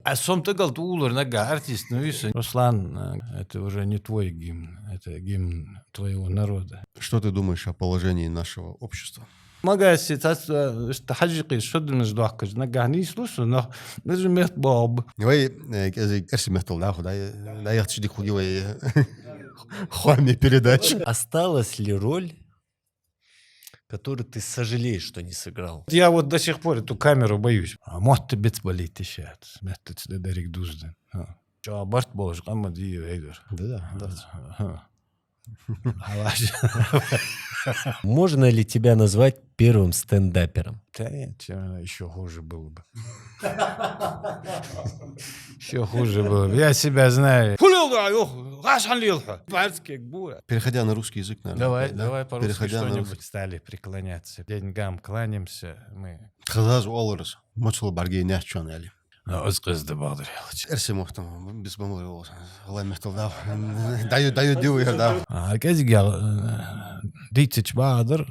А сом ты галтулер, нога, артист, ну видишь, Руслан, это уже не твой гимн, это гимн твоего народа. Что ты думаешь о положении нашего общества? Магасси, حاجقي شد من جدوحكش نجعني سلوسو نجم باب. Давай, Эрси Мехтл, да, я хочу дихугивай хуами передач. Осталась ли роль, которую ты сожалеешь, что не сыграл? Я вот до сих пор эту камеру боюсь. А может бит болит еще. Метод дарик дужден. Что абарт боже, кому дию эгер. Да. Можно ли тебя назвать первым стендапером? Да нет, еще хуже было бы. Еще хуже было бы. Я себя знаю. Переходя на русский язык, наверное. Давай по-русски Переходя на что-нибудь. Стали преклоняться. Деньгам кланяемся. Мы... Хазазу алырыз. Мочылы баргей няшчон әли. Өз қызды бағдырялыч. Эрси Мехтл, без бомлы болсын. Алай Мехтл, да. Даю дию, да. Кезге дейтсіч бағдыр.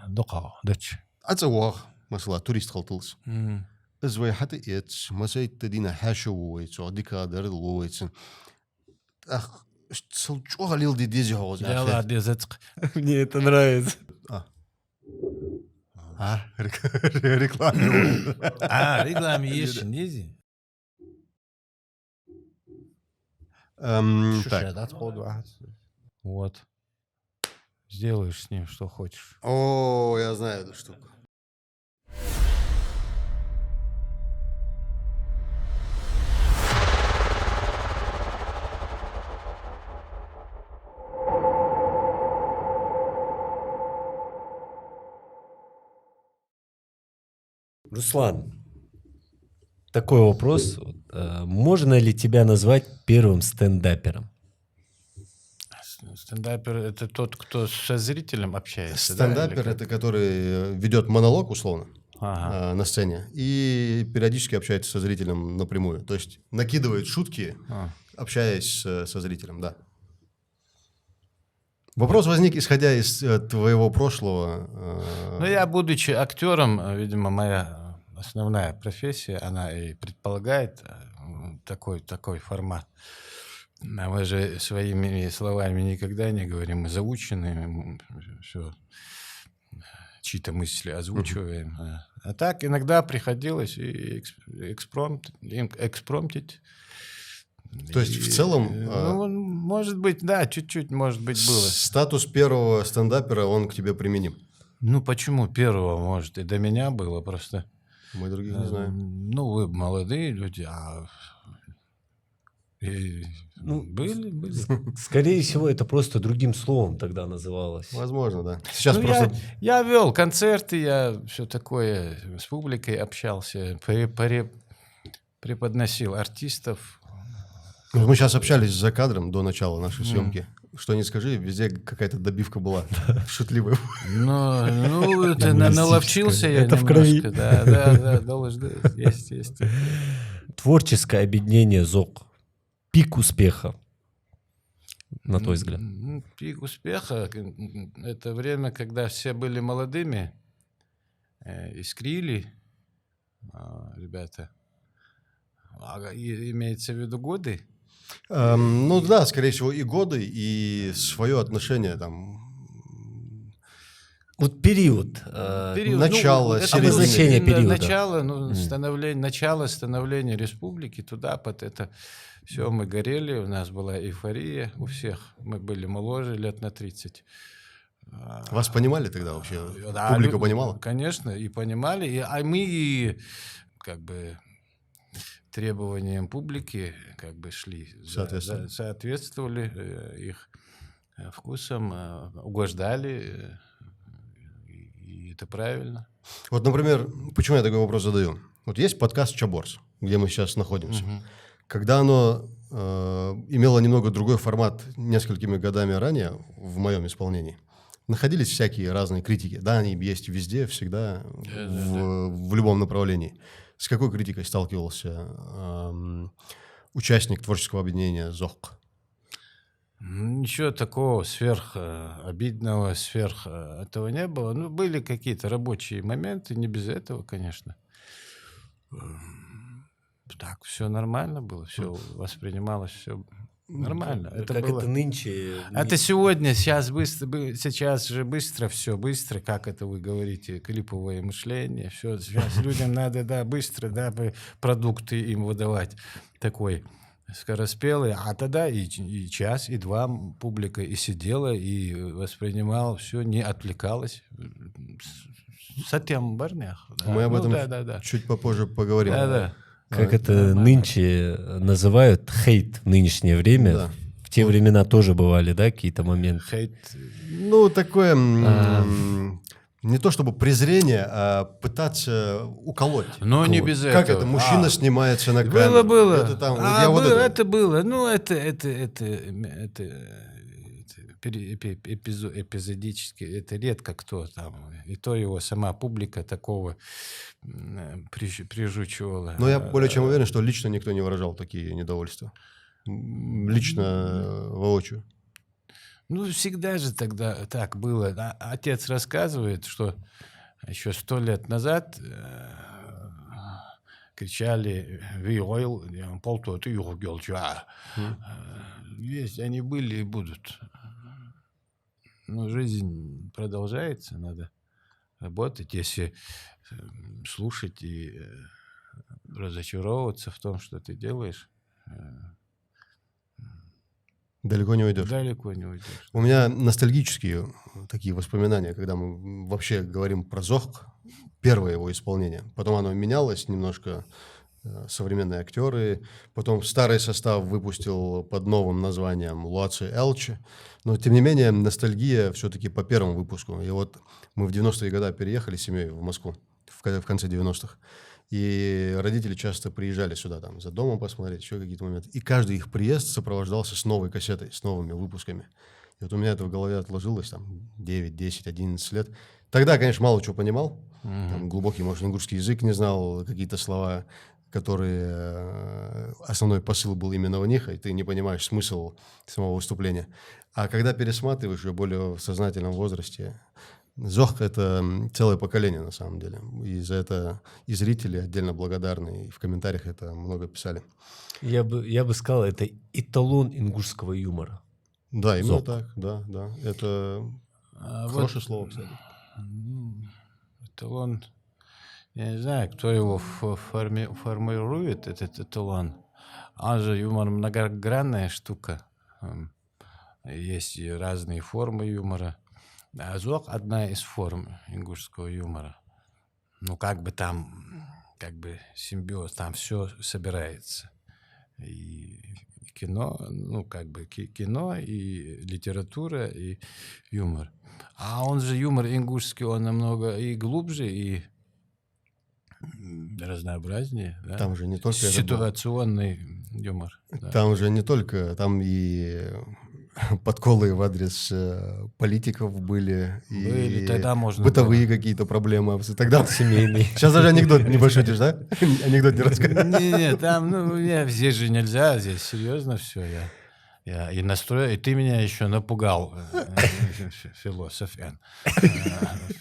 Доқа, дөч. Атса уақ, масала, турист қалтылыз. Извай хаты етс, масайт дина хашо уойц, одика дырд уойцын. Ах, сыл чоға лил дедези хоғыз. Я дезецк. Мне это нравится. Рекламе. Рекламе есть нези. Так. Вот. Сделаешь с ним, что хочешь. О, я знаю эту штуку. Руслан, такой вопрос. Можно ли тебя назвать первым стендапером? Стендапер — это тот, кто со зрителем общается. Стендапер — это который ведет монолог, условно, Ага. на сцене, и периодически общается со зрителем напрямую. То есть накидывает шутки, общаясь со зрителем, да. Вопрос возник, исходя из твоего прошлого. Ну, я, будучи актером, видимо, моя основная профессия, она и предполагает такой формат. А мы же своими словами никогда не говорим, мы заучены, все, чьи-то мысли озвучиваем. А так иногда приходилось и экспромтить. То есть в целом... Ну, может быть, да, чуть-чуть, может быть, было. Статус первого стендапера, он к тебе применим? Ну, почему первого, может, и до меня было просто. Мы других не знаем. Ну, вы молодые люди, были. Скорее всего, это просто другим словом тогда называлось. Возможно, да. Сейчас Ну, просто... я вел концерты, я все такое с публикой общался, преподносил артистов. Мы сейчас общались за кадром до начала нашей съемки. Что не скажи, везде какая-то добивка была шутливая. Ну, это наловчился я это немножко. В крови. Да, есть. Творческое объединение ЗОК. Пик успеха, на твой взгляд. Пик успеха — это время, когда все были молодыми, искрили, ребята. Имеется в виду годы? Ну да, скорее всего, и годы, и свое отношение там. Вот период. Начало, середина. Обозначение периода. Начало становления республики, туда под это все мы горели, у нас была эйфория у всех. Мы были моложе лет на 30. Вас понимали тогда вообще? Да, Публика понимала? Конечно, и понимали. А мы как бы требованиям публики как бы шли. Соответствовали их вкусам, угождали. И это правильно. Вот, например, почему я такой вопрос задаю? Вот есть подкаст «Чаборс», где мы сейчас находимся. Когда оно имело немного другой формат несколькими годами ранее, в моем исполнении, находились всякие разные критики. Да, они есть везде, всегда, в любом направлении. С какой критикой сталкивался участник творческого объединения ЗОК? Ничего такого сверхобидного, этого не было. Ну, были какие-то рабочие моменты, не без этого, конечно. так все нормально было, все воспринималось, все нормально. Это Как было... это нынче? Это сегодня, сейчас же быстро все, быстро, как это вы говорите, клиповое мышление, все, сейчас людям надо, да, быстро, да, продукты им выдавать такой скороспелый, а тогда и час, и два публика и сидела, и воспринимала все, не отвлекалась. Сатьям Барнях. Да. Мы об Ну, этом да. чуть попозже поговорим. Да. Как это нынче называют хейт в нынешнее время? Да. В те времена тоже бывали, да, какие-то моменты? Хейт. Ну, такое не то чтобы презрение, а пытаться уколоть. Но не кого-то. без Как этого. это? Мужчина снимается на камеру. Было. Это там, вот я вот было, это. это было. Ну, это эпизодически, это редко кто там. И то его сама публика такого прижучивала. Но я более чем уверен, что лично никто не выражал такие недовольства. Лично воочию. Ну, всегда же тогда так было. Отец рассказывает, что еще 100 лет назад кричали «Ви ойл, полтоты юргелча». Есть, они были и будут. Но жизнь продолжается, надо работать. Если слушать и разочаровываться в том, что ты делаешь, Далеко не уйдешь. далеко не уйдешь. У меня ностальгические такие воспоминания, когда мы вообще говорим про ЗОХ, первое его исполнение. Потом оно менялось немножко, современные актеры. Потом старый состав выпустил под новым названием Луаци Элчи. Но, тем не менее, ностальгия все-таки по первому выпуску. И вот мы в 90-е годы переехали с семьей в Москву в конце 90-х. И родители часто приезжали сюда, там, за домом посмотреть, еще какие-то моменты. И каждый их приезд сопровождался с новой кассетой, с новыми выпусками. И вот у меня это в голове отложилось, там, 9, 10, 11 лет. Тогда, конечно, мало чего понимал. Там, глубокий, может, ингушский язык не знал, какие-то слова, которые... основной посыл был именно в них, и ты не понимаешь смысл самого выступления. А когда пересматриваешь ее более в сознательном возрасте... ЗОХ — это целое поколение, на самом деле. И за это и зрители отдельно благодарны, и в комментариях это много писали. Я бы сказал, это эталон ингушского юмора. Да, именно ЗОХ. так, да. Это хорошее слово, кстати. Эталон, я не знаю, кто его формирует, этот эталон. Он же юмор многогранная штука. Есть и разные формы юмора. А ЗОХ — одна из форм ингушского юмора. Ну, как бы там, как бы симбиоз, там все собирается. И кино, ну, как бы кино, и литература, и юмор. А он же, юмор ингушский, он намного и глубже, и разнообразнее. Да? Там же не только это было. Ситуационный юмор. Да. Там же не только, там и подколы в адрес политиков были, и тогда можно бытовые какие-то проблемы. Тогда Семейный. Сейчас даже анекдот не пошутишь, да? Анекдот не расскажешь. Не, там, ну, здесь же нельзя, здесь серьезно все. Я и настроил, и ты меня еще напугал, философ,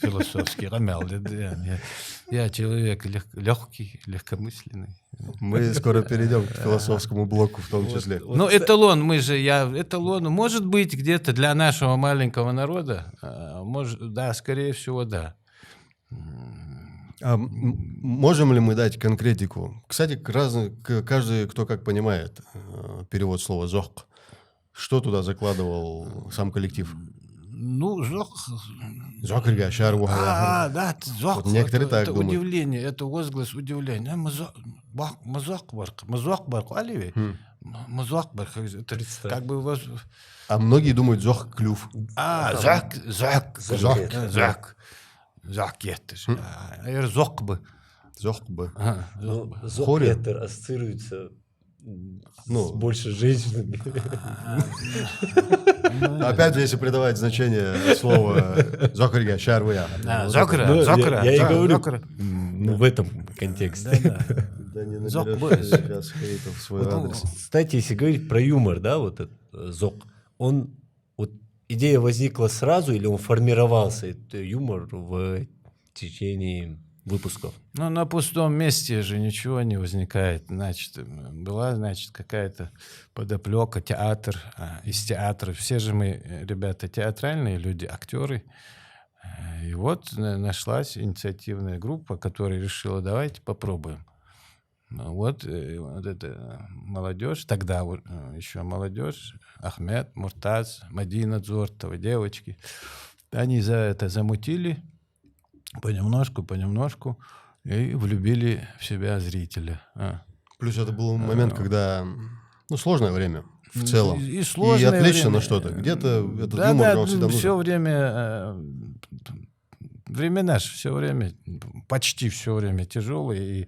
философский ромел. Я человек легкий, легкомысленный. Мы скоро перейдем к философскому блоку в том числе. Ну, эталон, эталон, может быть, где-то для нашего маленького народа, да, скорее всего, да. А можем ли мы дать конкретику? Кстати, каждый, кто как понимает перевод слова «зох», что туда закладывал сам коллектив? Ну, зох... Зохрга, шарвуха. Да, зох. Вот некоторые так это думают. удивление, это возглас удивления. Мазохбарк, оливи? Мазохбарк. Это как бы... А многие думают «зох» — клюв. Зак, это же. Зок бы. «Зох» бы. Зох Хоре. это ассоциируется с больше женщинами. Опять же, если придавать значение слова «зохрга», «шарвуя». Зокра. Я и говорю, ну, в этом контексте. Да не Зох наберешь бы. сейчас хейтов в свой адрес. Кстати, если говорить про юмор, да, вот этот зок, он, вот идея возникла сразу или он формировался, этот юмор, в течение выпусков. Ну, на пустом месте же ничего не возникает. Значит, была, значит, какая-то подоплека, театр, из театра. Все же мы, ребята, театральные люди, актеры. И вот нашлась инициативная группа, которая решила, давайте попробуем. Вот эта молодежь, тогда еще молодежь, Ахмед, Муртаз, Мадина Дзортова, девочки, они за это замутили понемножку и влюбили в себя зрителя. Плюс это был момент, когда, ну, сложное время в целом. И сложное отвлечься время. на что-то. Где-то этот Да, юмор да, же он всегда все нужен. время, времена же все время, почти все время тяжелые, и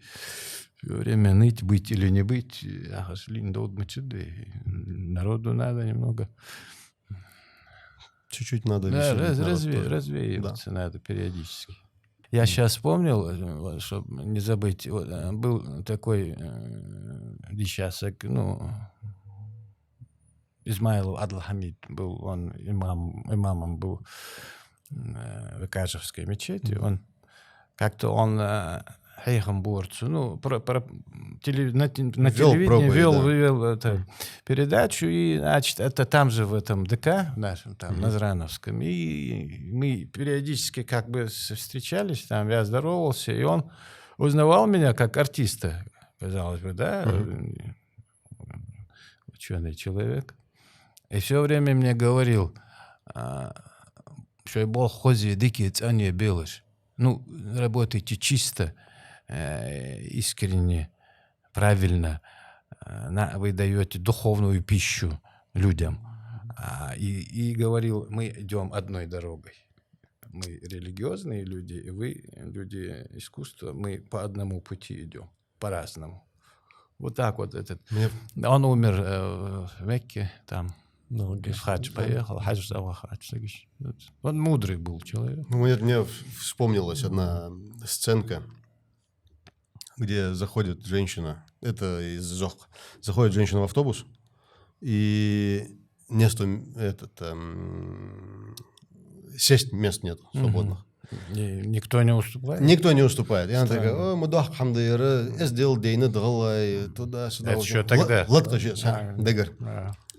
все время ныть, быть или не быть. Народу надо немного. Чуть-чуть надо Да, веселить народ тоже. развеиваться надо периодически. Я сейчас вспомнил, чтобы не забыть, был такой сейчас, ну, Измайлов Адлхамид был, он имамом был в Кажевской мечети. Он Хейхамбурцу, ну, на телевидении вел эту передачу, и, значит, это там же в этом ДК нашем, там, Назрановском, и мы периодически как бы встречались, там, я здоровался, и он узнавал меня как артиста, казалось бы, да, ученый человек, и все время мне говорил, что я был хози дикий цане белыш. Ну, работайте чисто, искренне, правильно. Вы даете духовную пищу людям. И говорил, мы идем одной дорогой. Мы религиозные люди, и вы люди искусства. Мы по одному пути идем, по-разному. Вот так вот этот. Он умер в Мекке, там. Ну, в хадж поехал, хадж дал хадж. Он мудрый был человек. Мне вспомнилась одна сценка, где заходит женщина, это из Зох, заходит женщина в автобус, и сесть мест нет свободных. Никто не уступает? Никто не уступает. И она такая, мудах хамдайры, сделал дейны дгалай, туда-сюда. Это что тогда? Дегар.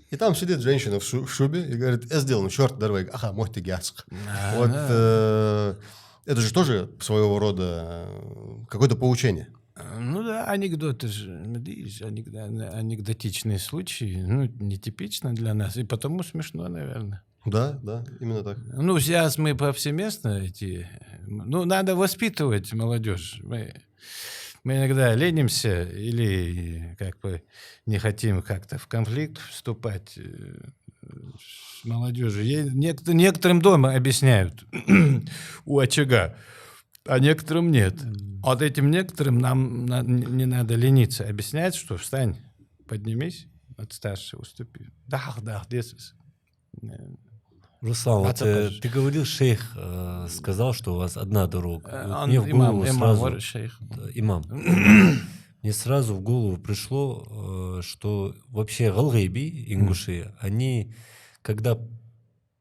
И там сидит женщина в шубе и говорит, сделал, черт, дарвай, аха, мохти гяск. Вот это же тоже своего рода какое-то поучение. Ну да, анекдоты же, анекдотичные случаи, ну, нетипично для нас, и потому смешно, наверное. Да, именно так. Ну, сейчас мы повсеместно ну, надо воспитывать молодежь. Мы иногда ленимся или как бы не хотим как-то в конфликт вступать с молодежью. Некоторым дома объясняют у очага, а некоторым нет. Вот этим некоторым нам не надо лениться. Объяснять, что встань, поднимись, от старшего уступи. Да, здесь. Руслан, вот, ты говорил, шейх сказал, что у вас одна дорога. Мне в голову сразу... Имам. Мне сразу в голову пришло, что вообще галгайби, ингуши, они, когда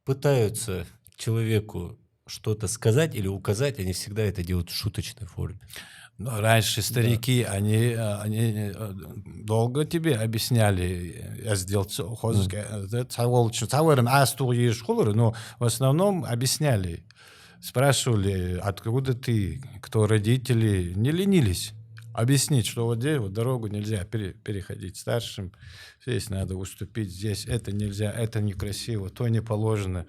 пытаются человеку что-то сказать или указать, они всегда это делают в шуточной форме. Но раньше старики, да. они долго тебе объясняли, я сделал но в основном объясняли, спрашивали, откуда ты, кто родители, не ленились объяснить, что вот здесь вот дорогу нельзя переходить старшим, здесь надо уступить, здесь это нельзя, это некрасиво, то не положено.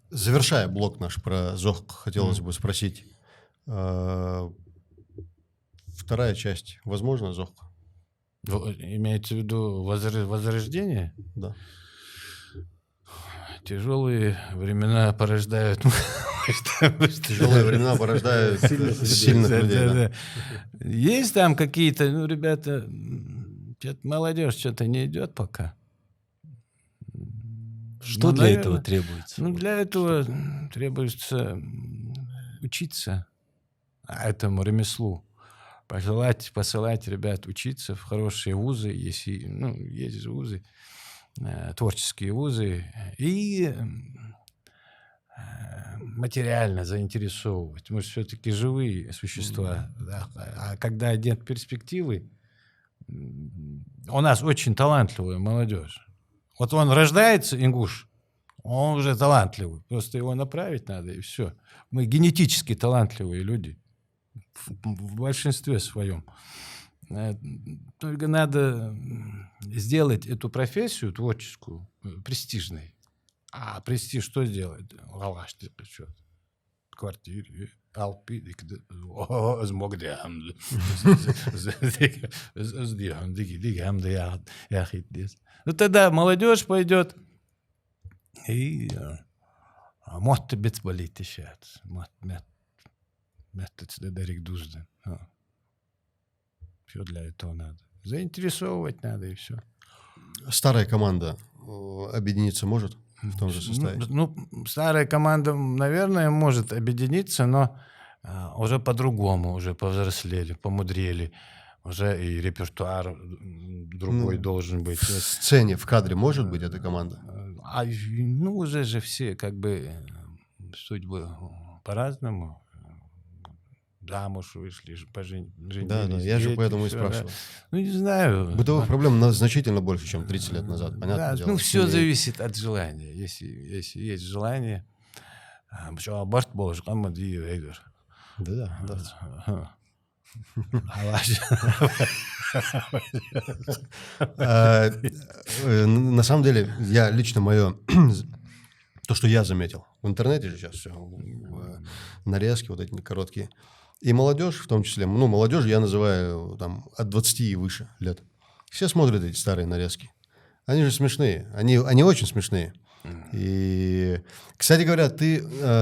Завершая блок наш про Зох, хотелось бы спросить. Вторая часть. Возможно, Зох? Имеется в виду возрождение? Да. Тяжелые времена порождают... Тяжелые времена порождают сильных людей. Есть там какие-то, ну, ребята, молодежь что-то не идет пока. Что для этого требуется? Ну, для этого требуется учиться этому ремеслу. Посылать ребят учиться в хорошие вузы, если, ну, есть вузы, творческие вузы. И материально заинтересовывать. Мы же все-таки живые существа. Да? А когда нет перспективы, у нас очень талантливая молодежь. Вот он рождается, ингуш, он уже талантливый. Просто его направить надо, и все. Мы генетически талантливые люди. В большинстве своем. Только надо сделать эту профессию творческую престижной. А престиж что сделать? Галаш, ты что? Квартире, алпи, ну тогда молодежь пойдет и мот бит болит еще. Все для этого надо. Заинтересовывать надо, и все. Старая команда объединиться может в том же составе? Ну, старая команда, наверное, может объединиться, но уже по-другому, уже повзрослели, помудрели. Уже и репертуар другой должен быть. В сцене, в кадре может быть эта команда? Ну, уже же все как бы судьбы по-разному. Замуж вышли, поженились. Да, я же поэтому и спрашивал. Да. Ну, не знаю. Бытовых проблем значительно больше, чем 30 лет назад. Понятно, да, дело. Ну, все зависит от желания. Если есть желание... Аборт больше, Да. На самом деле, то, что я заметил, в интернете же сейчас все, нарезки вот эти короткие, и молодежь в том числе, ну, молодежь я называю там от 20 и выше лет, все смотрят эти старые нарезки. Они же смешные, они очень смешные. И, кстати говоря, ты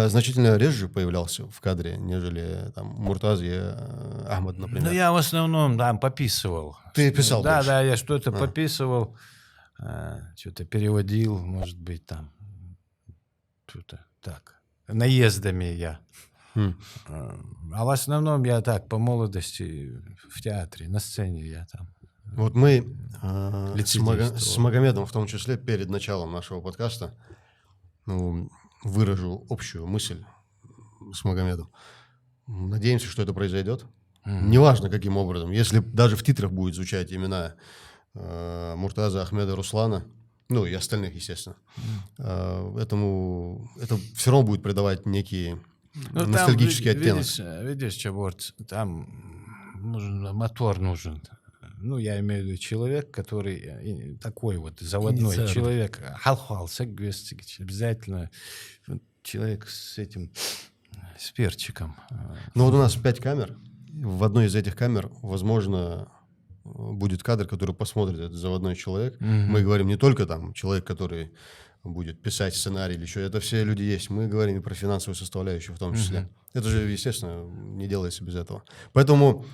значительно реже появлялся в кадре, нежели там Муртази Ахмад, например. Ну, я в основном там пописывал. Ты писал Да, больше? Да, я что-то пописывал, что-то переводил, может быть, там. Что-то так. Наездами я. А в основном я так, по молодости, в театре, на сцене я там. Вот мы с Магомедом, в том числе, перед началом нашего подкаста, выражу общую мысль с Магомедом. Надеемся, что это произойдет. Неважно, каким образом. Если даже в титрах будет звучать имена Муртаза, Ахмеда, Руслана, ну и остальных, естественно, это все равно будет придавать некий ностальгический оттенок. Видишь, Чаборт, там мотор нужен. Ну, я имею в виду человек, который такой вот заводной человек. Обязательно человек с этим, с перчиком. Ну, вот у нас 5 камер. В одной из этих камер, возможно, будет кадр, который посмотрит этот заводной человек. Мы говорим не только там человек, который будет писать сценарий или еще. Это все люди есть. Мы говорим и про финансовую составляющую в том числе. Это же, естественно, не делается без этого. Поэтому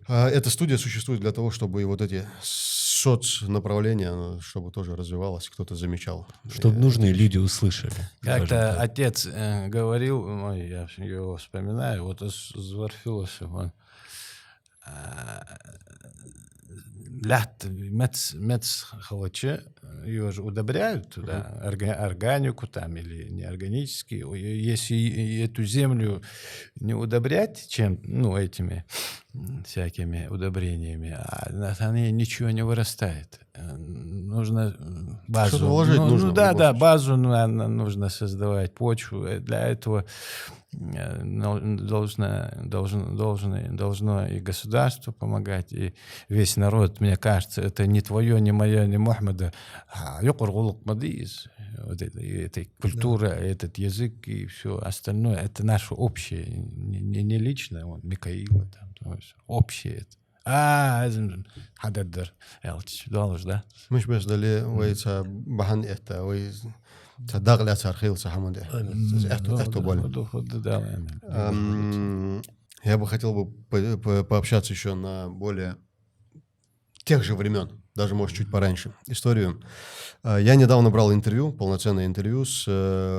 эта студия существует для того, чтобы и вот эти соцнаправления, чтобы тоже развивалось, кто-то замечал. Чтобы нужные люди услышали. Как-то отец говорил, я его вспоминаю, вот из Варфилоса, он мец халаче, ее же удобряют туда, органику там или неорганический. Если эту землю не удобрять этими всякими удобрениями, она ничего не вырастает. Нужно базу. Что-то вложить нужно. Базу нужно создавать, почву. Для этого должно и государство помогать, и весь народ, мне кажется, это не твое, не мое, не Мухаммада. Эта культура, этот язык и все остальное, это наше общее, не личное, Микаила, общее это. Хададдар, Элч, да? Миш без дали, вейца бахан это, дагля цархил сахамуде. Это боль. Я бы хотел пообщаться еще на более тех же времен, даже, может, чуть пораньше, историю. Я недавно брал полноценное интервью с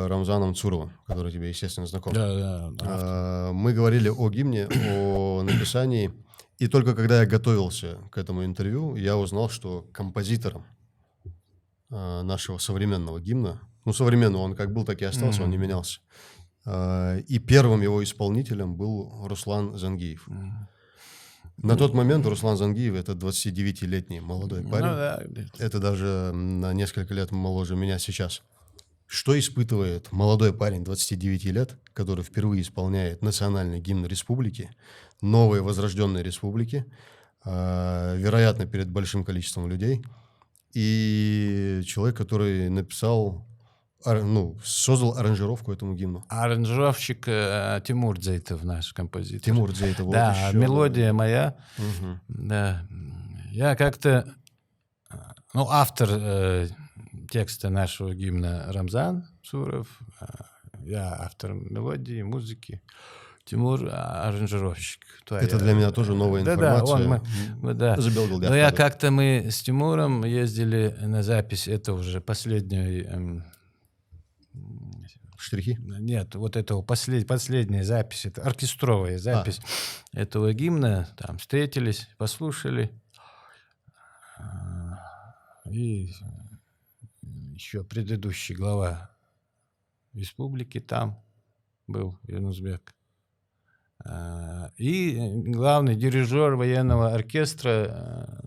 Рамзаном Цуровым, который тебе, естественно, знаком. Да. Мы говорили о гимне, о написании. И только когда я готовился к этому интервью, я узнал, что композитором нашего современного гимна Ну, современный, он как был, так и остался, он не менялся. И первым его исполнителем был Руслан Зангиев. На тот момент Руслан Зангиев — это 29-летний молодой парень. Ну, да. Это даже на несколько лет моложе меня сейчас. Что испытывает молодой парень 29 лет, который впервые исполняет национальный гимн республики, новой возрожденной республики, вероятно, перед большим количеством людей, и человек, который написал, создал аранжировку этому гимну. Аранжировщик Тимур Дзейтов, наш композитор. Тимур Дзейтов. Да, вот еще, мелодия моя. Угу. Да. Я как-то... автор текста нашего гимна Рамзан Суров. Я автор мелодии, музыки. Тимур аранжировщик. Это для меня тоже новая информация. Да. Но мы с Тимуром ездили на запись, это уже последней... Штрихи? Нет, вот этого последняя запись, это оркестровая запись этого гимна. Там встретились, послушали. И еще предыдущий глава республики там был, Юнусбек. И главный дирижер военного оркестра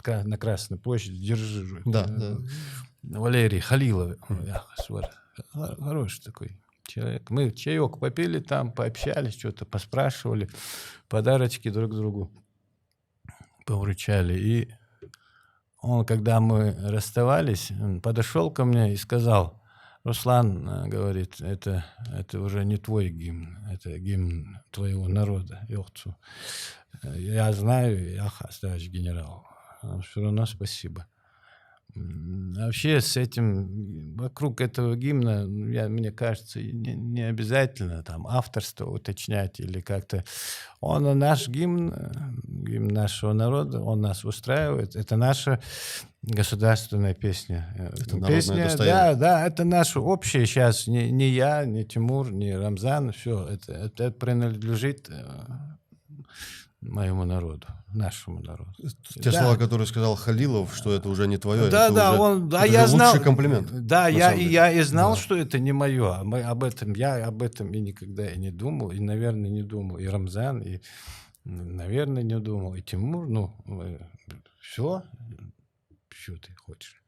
на Красной площади дирижирует. Да. Валерий Халилов. Хороший такой человек. Мы чаек попили там, пообщались, что-то поспрашивали, подарочки друг другу повручали. И он, когда мы расставались, он подошел ко мне и сказал: Руслан, говорит, это уже не твой гимн, это гимн твоего народа, Йохцу. Я знаю, товарищ генерал, все равно спасибо. Вообще с этим, вокруг этого гимна, мне кажется, не обязательно там авторство уточнять или как-то. Он наш гимн нашего народа, он нас устраивает. Это наша государственная песня. Это народное достояние. Да, это наше общее сейчас. Не я, не Тимур, не Рамзан. Все, это принадлежит моему народу, нашему народу. Те слова, которые сказал Халилов, что это уже не твое, это уже лучший комплимент. Да, я и знал, что это не мое. Я об этом и никогда и не думал, и, наверное, не думал. И Рамзан, и, наверное, не думал. И Тимур, все, что ты хочешь.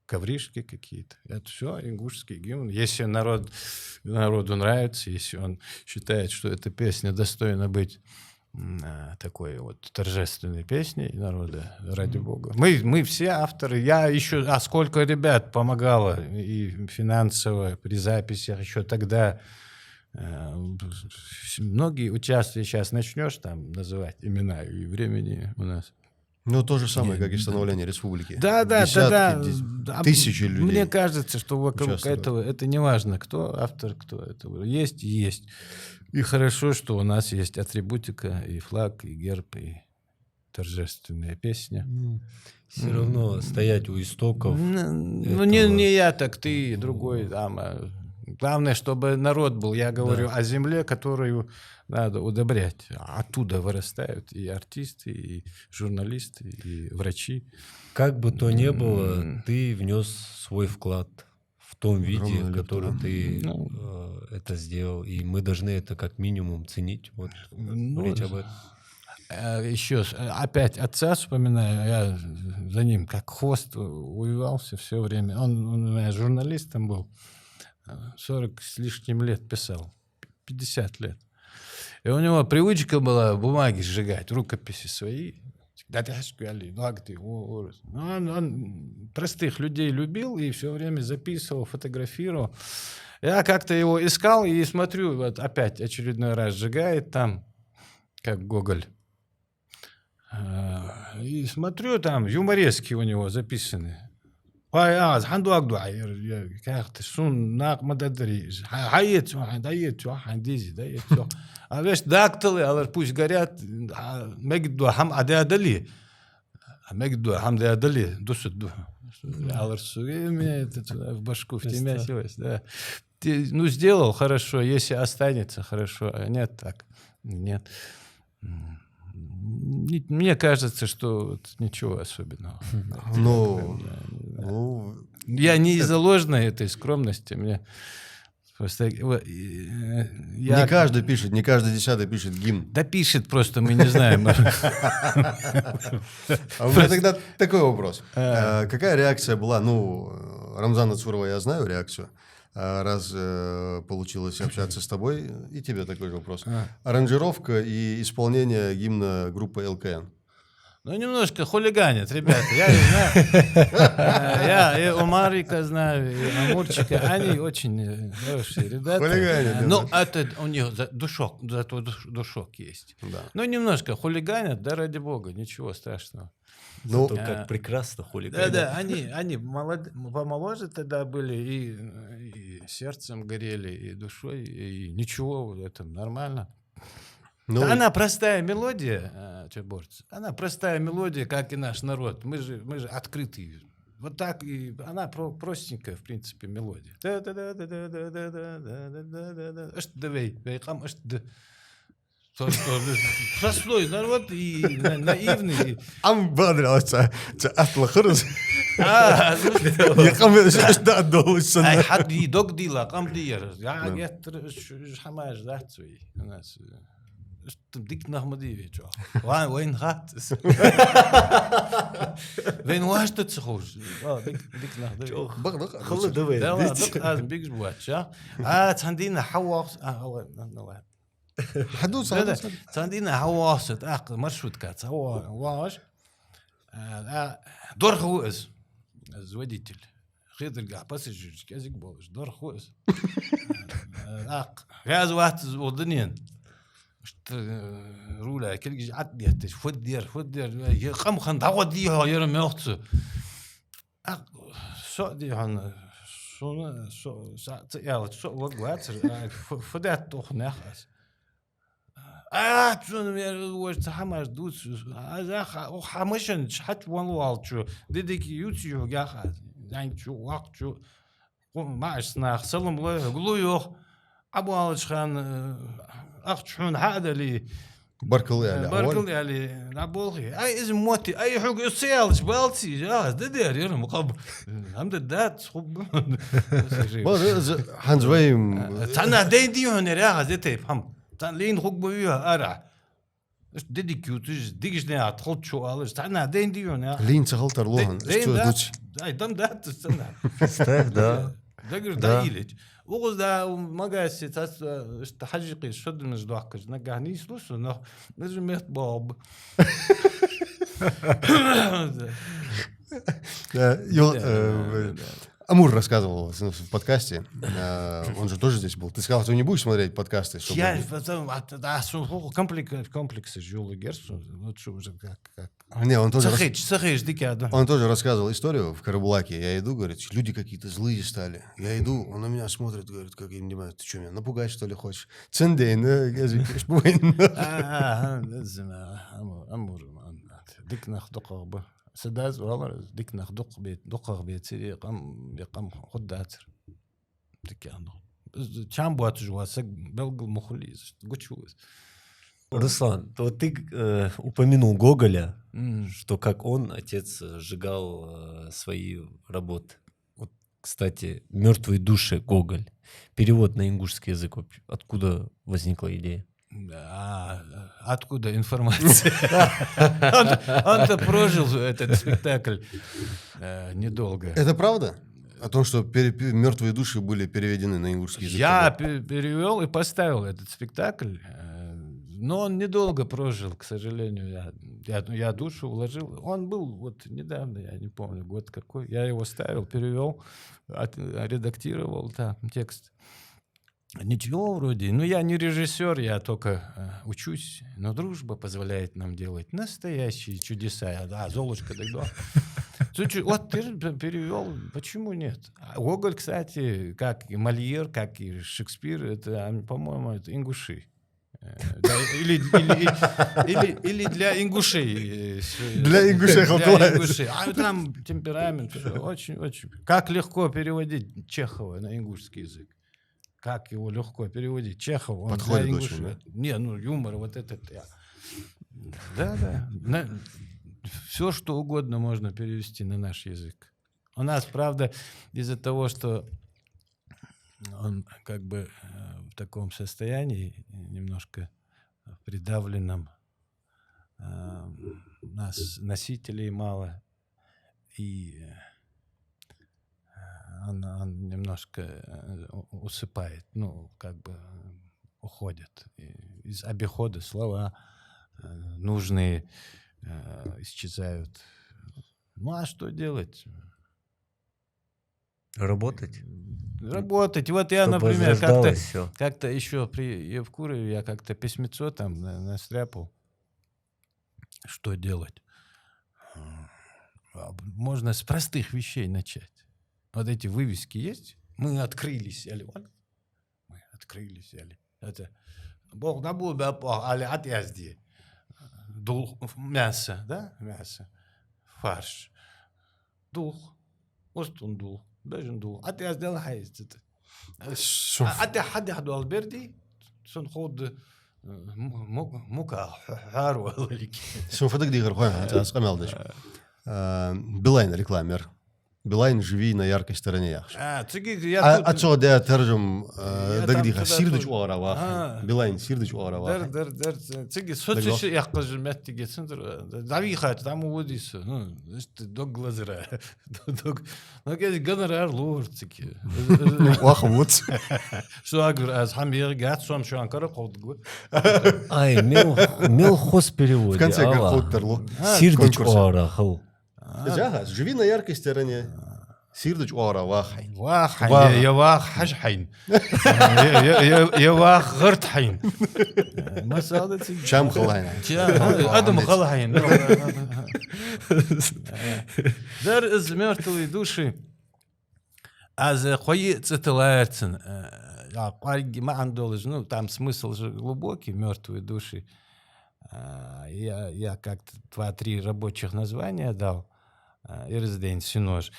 Ковришки какие-то. Это все ингушский гимн. Если народу нравится, если он считает, что эта песня достойна быть такой вот торжественной песни народа, ради бога. Мы все авторы. Я еще... сколько ребят помогало и финансово при записях еще тогда. Многие участвовали. Сейчас начнешь там называть имена, и времени у нас. То же самое, как и становление республики. Да. Тысячи людей. Мне кажется, что вокруг этого это не важно, кто автор, кто это. Есть и есть. И хорошо, что у нас есть атрибутика, и флаг, и герб, и торжественная песня. Все равно стоять у истоков. Не я, так ты, другой. Главное, чтобы народ был. Я говорю о земле, которую надо удобрять. Оттуда вырастают и артисты, и журналисты, и врачи. Как бы то ни было, ты внес свой вклад в том виде, в котором ты это сделал. И мы должны это как минимум ценить. Говорить об этом. Еще опять отца вспоминаю. Я за ним как хвост увивался все время. Он у меня журналистом был. 40 с лишним лет писал. 50 лет. И у него привычка была бумаги сжигать, рукописи свои. Он простых людей любил и все время записывал, фотографировал. Я как-то его искал и смотрю, вот опять очередной раз сжигает там, как Гоголь. И смотрю, там юморески у него записаны. Как-то шун мададри. Алеш дактылы, алар пусть горят. Мегду хам ададали. Мегду хам ададали. Дусуду. Алар суги меня это в башку втемячилось. Да. Ты, сделал хорошо, если останется хорошо, а нет так. Нет. Мне кажется, что вот ничего особенного. Я не из-за ложной этой скромности. Мне просто... Не каждый пишет, не каждый 10-й пишет гимн. Да пишет, просто мы не знаем. А у меня тогда такой вопрос. Какая реакция была? Рамзана Цурова я знаю реакцию. Раз получилось общаться с тобой, и тебе такой же вопрос. Аранжировка и исполнение гимна группы ЛКН. Немножко хулиганят, ребята, я их знаю. Я и Умарика знаю, и Амурчика, они очень хорошие ребята. Хулиганят. Но это у них душок есть. Да. Немножко хулиганят, да ради бога, ничего страшного. Зато как прекрасно хулиганят. Да, они помоложе тогда были, и сердцем горели, и душой, и ничего, это нормально. Она простая мелодия, чеборцы. Она простая мелодия, как и наш народ. Мы же открытые. Вот так и она простенькая, в принципе, мелодия. Простой народ и наивный. حد يدق ديلا قام دير حماش ذاتوي الناس ديك نحمدي جو وين غات وين واش تتخوج ديك نحمدي خلدوي لازم بيجز بواتش عندنا حواس حدوث عندنا حواس مرشود كات واش دور خوز водитель خيدر пассажир كازيك بوش دور خوز غاز واحد ودنين رولا كل جي عديت فدير يقام خندعو ديها يرم يخت شو دي هن شو يا شو وقت فدات toch نخس شو وش تحمش دوس وحمشن حتى والله شو ديك يوتيو يا خا يعني شو وقت شو ما سناخ سلم الله قلويوخ ابو الشخان اختشون هذا اللي بركل يعني نابولي اي اسم موتي اي حق يسيلش بالتي جاهز دير يرم قب الحمد لله خب حنزويم تانا دي هنا راغ زيتي فهم تان لين خق بيها ارع ديك يوتج ديجنا تخلط شو قالش تانا دي هنا لين تغلطر لوهن اي دم دات استنى да. دقر دايلج وغز دا مقاسي تاس استحجقي شد من جدوحكش نقعني سلوسو نجم يخطباب Амур рассказывал в подкасте, он же тоже здесь был. Ты сказал, что не будешь смотреть подкасты? Я комплексы Жюля Герцу, лучше уже как. Не, он тоже рассказывал историю в Карабулаке. Я иду, говорит, люди какие-то злые стали. Я иду, он на меня смотрит, говорит, как я не понимаю, ты что, меня напугать, что ли, хочешь? Цендейн, Амур, дик нахдоқарба. سداز والله ديك نخدق بيت دقق بيت سيري قام خداتر ديك يعني чам буат жуасак белгл мухлиз гучуз. Руслан, вот ты упомянул Гоголя, что как он, отец, сжигал свои работы. Вот, кстати, «Мертвые души» Гоголь. Перевод на ингушский язык. Откуда возникла идея? Откуда информация? Он-то прожил этот спектакль недолго. Это правда? О том, что «Мертвые души» были переведены на ингушский язык? Я перевел и поставил этот спектакль, но он недолго прожил, к сожалению. Я душу вложил. Он был вот недавно, я не помню, год какой. Я его ставил, перевел, редактировал текст. Ничего вроде. Ну, я не режиссер, я только учусь. Но дружба позволяет нам делать настоящие чудеса. Золушка тогда. Вот ты перевел, почему нет? Гоголь, кстати, как и Мольер, как и Шекспир, это, по-моему, это ингуши. Или для ингушей. Для ингушей. А там темперамент. Очень. Как легко переводить Чехова на ингушский язык. Как его легко переводить? Чехов, он подходит очень, да? Не, юмор вот этот. Да. Все, что угодно можно перевести на наш язык. У нас, правда, из-за того, что он как бы в таком состоянии, немножко придавленном, нас носителей мало, и он немножко усыпает, как бы уходит. Из обихода слова нужные исчезают. А что делать? Работать. Вот я, чтобы например, всё. как-то еще при Евкурове я как-то письмецо там настряпал. Что делать? Можно с простых вещей начать. Вот эти вывески есть? Мы открылись, или мы открылись, или это Бог на Бога, али отъезди. Дул мясо, да, мясо, фарш, дул, остун дул, бежен дул, отъезди лахайст. حد البردي سنخوض مكا حارو لك Сумфадык дигар хоя, это скамялдыш. Билайн рекламер. Билайн живи на яркой стороне яхш. Отсюда да тержим дагдиха сирдыч уаравах. Билайн сирдыч уаравах. در تيجي صوتش يحقج ما تيجي سنتر دعيخة تعمو وديس دوغ لازرة دوغ نكاش جنرال لور تيجي Уахамут. شو أقدر از هم يرجعت شو مشان كره قود جو Ай, мел хос переводе. В конце горхоттерло. Сирдыч уарахал. Жага, живи на яркой стороне. Сирдыч уаравах. واخ يا واخ حج حين يا واخ غرت حين ما صادت Шам халайна. ادم خلا حين در از мертвые души аз خوي цитилаерцен ما عنده там смысл же глубокий, мертвые души. Я как-то 2-3 рабочих названия дал. Ирызден Синож.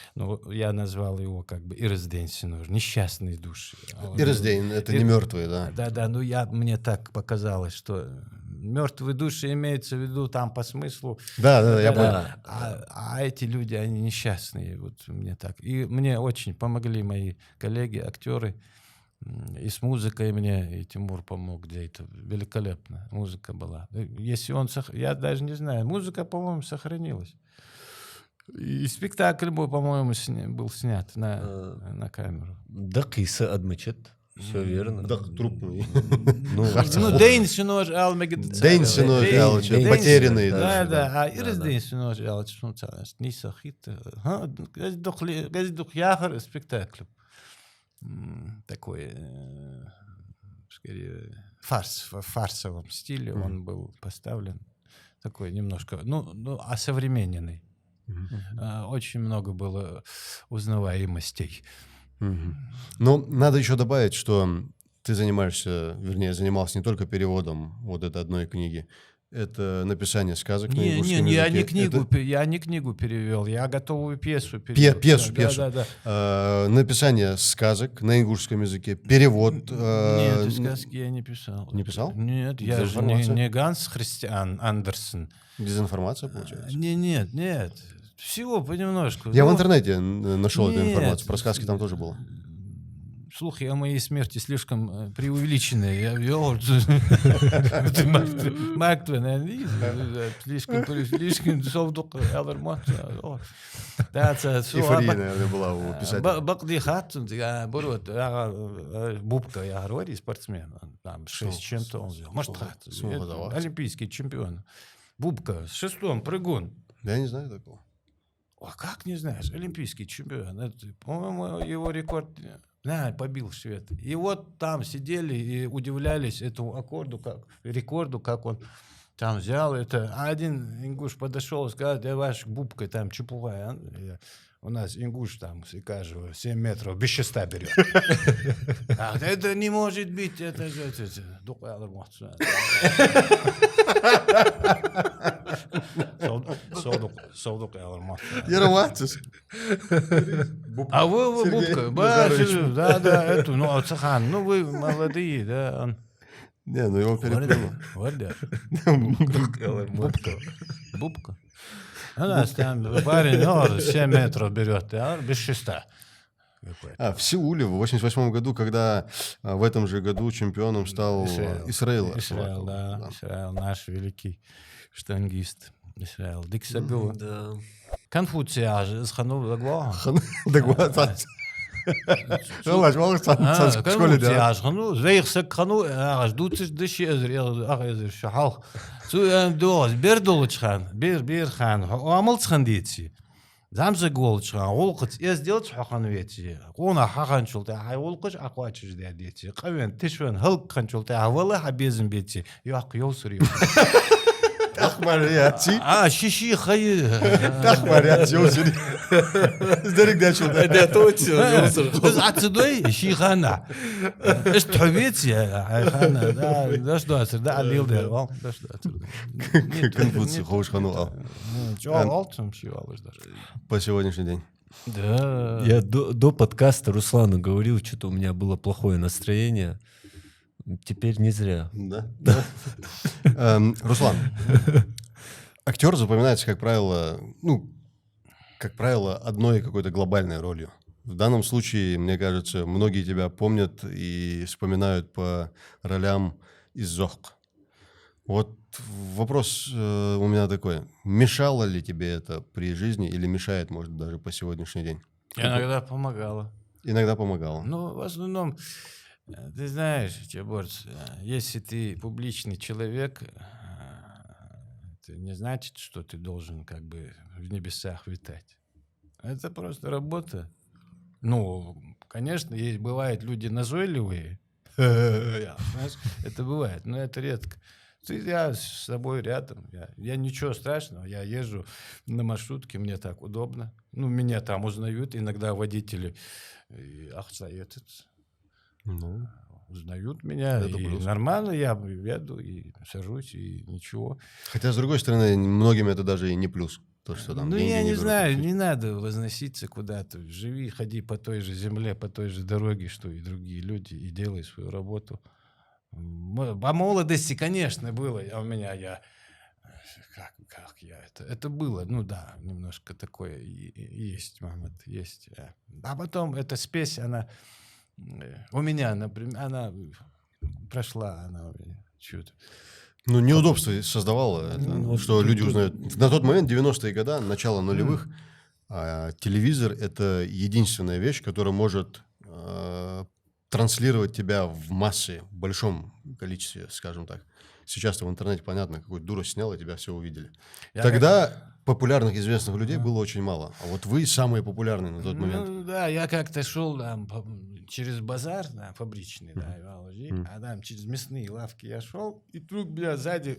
Я назвал его как бы Ирызден Синож. Несчастные души. Ирызден, это не мертвые, да? Да, мне так показалось, что мертвые души имеется в виду там по смыслу. Да, я понял. А эти люди, они несчастные. Вот мне так. И мне очень помогли мои коллеги, актеры. И с музыкой мне, и Тимур помог где-то. Великолепно музыка была. Если я даже не знаю, музыка, по-моему, сохранилась. И спектакль, по-моему, был снят на камеру. Да, киса адмычет. Все верно. Да, трупный. Дейн Синож Алмегет. Дейн Синож Алмегет. Потерянный. Да. Ирис Дейн Синож Алмегет. Не сахит. Газдух яхар спектакль. Такой, скорее, в фарсовом стиле он был поставлен. Такой немножко, осовремененный. Очень много было узнаваемостей. Но надо еще добавить, что ты занимался не только переводом вот этой одной книги. Это написание сказок на ингушском языке. Я не книгу перевел, я готовую пьесу перевел. Пьесу. Да. Написание сказок на ингушском языке, перевод. Нет, сказки я не писал. Не писал? Нет, я же не Ганс Христиан Андерсен. Дезинформация, получается? Нет. Всего понемножку. Я в интернете нашел эту информацию, про сказки там тоже было. Слухи о моей смерти слишком преувеличенные. Я вел слишком совдук алармат. Эйфория, наверное, была у писателя. Бакди хат, Бубка, я говорю, спортсмен. Там 6 чем-то он взял. Может, олимпийский чемпион. Бубка, 6-м прыгун. Я не знаю такого. А как не знаешь? Олимпийский чемпион. По-моему, его рекорд... побил швед. И вот там сидели и удивлялись этому рекорду, как он там взял это. А один ингуш подошел и сказал: да ваш Бубка там чепуха. У нас ингуш там, скажем, 7 метров, без шеста берет. Это не может быть, это же... Совдук алармат. Яроматис. А вы Бубка, да, это, Цахан, вы молодые, да. Не, ну его перепрыгнул. Бубка. У нас там парень 7 метров берет, а без 6. В Сеуле в 88 году, когда в этом же году чемпионом стал Исраил. Исраил, да. Исраил, наш великий штангист. Исраил. Диксабю. Да. Конфуция, схану лагва. Конфуция, схану, зайхсак хану, дутиш дыши азр шахал. Доз, бердолчхан, бирхан, амалцхан дитси. Замза голчхан, олқыт, сделать хахан вети. Она хахан чулта, олқыш аквачиш дядети. Қавен, тишвен, халқан чулта, авала хабезин бети. Яқ йосури. Тахмарияти. Шиши хай. Тахмарияти йосури. Сдерек дячул. Да, точно. Biz atsidoi shihana. Is txubitsi хана. Да что отсюда алил да. Да что отсюда. Конфуций хоушхану ал. Алтым шивалыш даже. По сегодняшний день. Да. Я до подкаста Руслану говорил, что-то у меня было плохое настроение. Теперь не зря. Да. Руслан, актер запоминается, как правило, одной какой-то глобальной ролью. В данном случае, мне кажется, многие тебя помнят и вспоминают по ролям из «Зохк». Вот вопрос у меня такой. Мешало ли тебе это при жизни или мешает, может, даже по сегодняшний день? Иногда помогало. Иногда помогало. Ну, в основном, ты знаешь, Чаборц, если ты публичный человек, это не значит, что ты должен как бы в небесах витать. Это просто работа. Ну, конечно, бывают люди назойливые. Знаешь, это бывает, но это редко. Я с тобой рядом. Я ничего страшного. Я езжу на маршрутке, мне так удобно. Ну, меня там узнают. Иногда водители узнают меня. Это И плюс. нормально я еду и сажусь, и ничего. Хотя, с другой стороны, многим это даже и не плюс. То, что там Ну, деньги я не берут. знаю, не надо возноситься куда-то. Живи, ходи по той же земле, по той же дороге, что и другие люди, и делай свою работу. По молодости, конечно, было. А у меня это было, ну да, немножко такое есть момент, есть. А потом эта спесь, она у меня, например, она прошла, она у меня чуть. Ну, неудобство создавало это, что люди узнают. На тот момент, 90-е годы, начало нулевых, телевизор — это единственная вещь, которая может транслировать тебя в массы, в большом количестве, скажем так. Сейчас-то в интернете понятно, какой дура снял, и тебя все увидели. Тогда популярных, известных людей было очень мало. А вот вы самые популярные на тот момент. Ну, да, я как-то шел там через базар, да, фабричный, да, а там через мясные лавки я шел, и вдруг меня сзади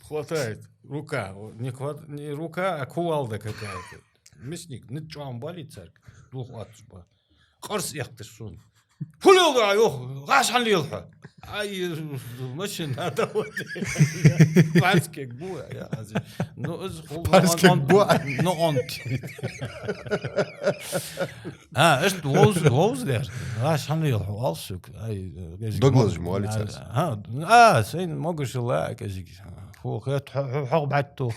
хватает рука. Не рука, а кувалда какая-то. Мясник, ну что, он болит, царь? Хорс яхты шун. Фулилда, гашан лилха. Ай, машина, да вот. Панскек буа. Панскек буа. Ну, он. Эшт лоуз дер. Гашан лилха, алсук. Доглаз же молится. Сейн могу жила, казик. Фу, хэт хагбатту.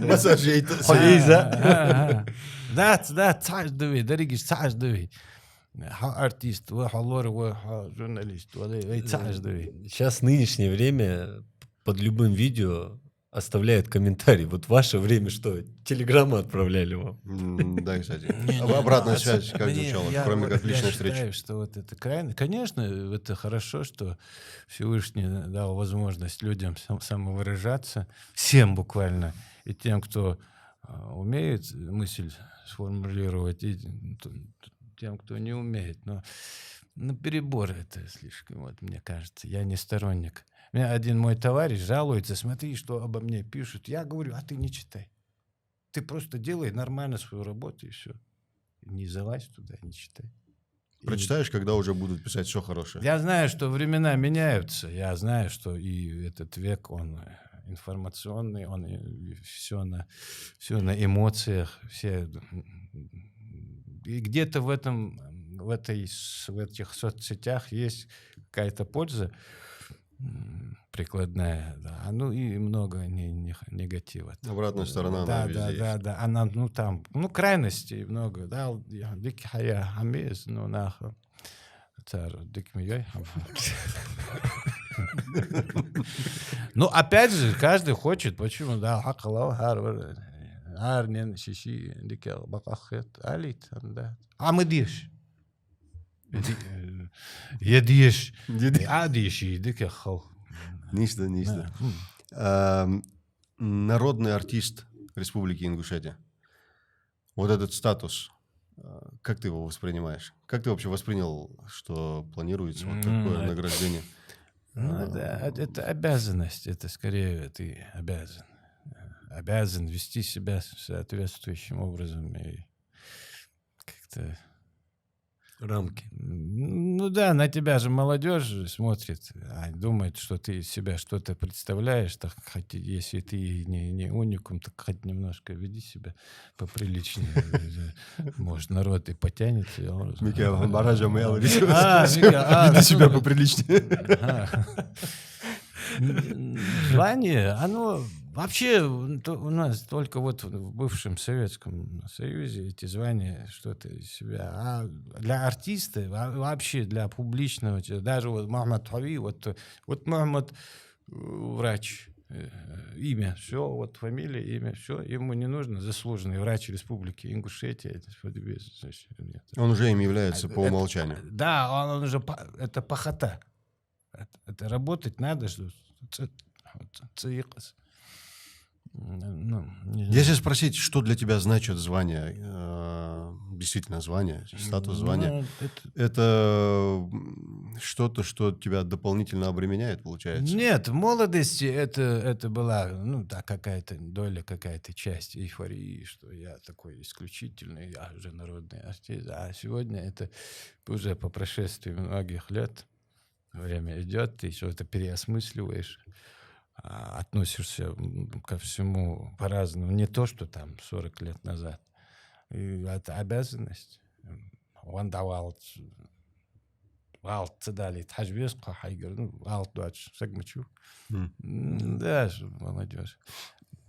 Массажей. Да, цааш дыви, дорогиш, цааш дыви. Артист, халор, журналист, цааш дыви. Сейчас нынешнее время под любым видео оставляют комментарий. Вот в ваше время что, телеграмму отправляли вам? Да, кстати. Обратная связь как звучала, кроме как личной встречи? Я считаю, что вот это крайне... Конечно, это хорошо, что Всевышний дал возможность людям самовыражаться, всем буквально, и тем, кто умеет мысль сформулировать, и тем, кто не умеет. Но перебор это слишком, вот, мне кажется. Я не сторонник. Меня один мой товарищ жалуется, смотри, что обо мне пишут. Я говорю, а ты не читай. Ты просто делай нормально свою работу, и все. Не залазь туда, не читай. Прочитаешь, когда уже будут писать все хорошее. Я знаю, что времена меняются. Я знаю, что и этот век, он информационный, он все на эмоциях. И где-то в этих соцсетях есть какая-то польза прикладная, да, ну и много негатива. Обратная сторона, да, она везде есть. Да, она, ну там, ну крайностей много, да, дик хая амез, ну нахуй, дик миёй. Ну опять же, каждый хочет, почему, да, хакалау харвар, арнен шиши, дикел бакахет, алит, да, амадиш. Едиш, адиши, дикел. Ничто. Народный артист Республики Ингушетия. Вот этот статус, как ты его воспринимаешь? Как ты вообще воспринял, что планируется вот такое награждение? Ну, да, это обязанность, это скорее ты обязан вести себя соответствующим образом и как-то... Рамки. Ну да, на тебя же молодежь смотрит, думает, что ты из себя что-то представляешь, так хоть если ты не уникум, так хоть немножко веди себя поприличнее. Может, народ и потянется. Микаэл, Маража Мэйл, веди себя поприличнее. Звание, оно вообще у нас только вот в бывшем Советском Союзе эти звания что-то из себя. А для артиста, вообще для публичного, даже вот Мухаммад Хави, вот Мухаммад врач, имя, все, вот фамилия, имя, все, ему не нужно заслуженный врач Республики Ингушетия. Он уже им является по умолчанию. Да, он уже, это пахота. Это работать надо, что Если спросить, что для тебя значит звание, действительно звание, статус звания, это что-то, что тебя дополнительно обременяет, получается? Нет, в молодости это была, ну да, какая-то доля, какая-то часть эйфории, что я такой исключительный, я уже народный артист. А сегодня это уже по прошествии многих лет, время идет, ты что-то переосмысливаешь, относишься ко всему по-разному. Не то, что там 40 лет назад. И это обязанность. Он давал дали тажбес, да, молодежь.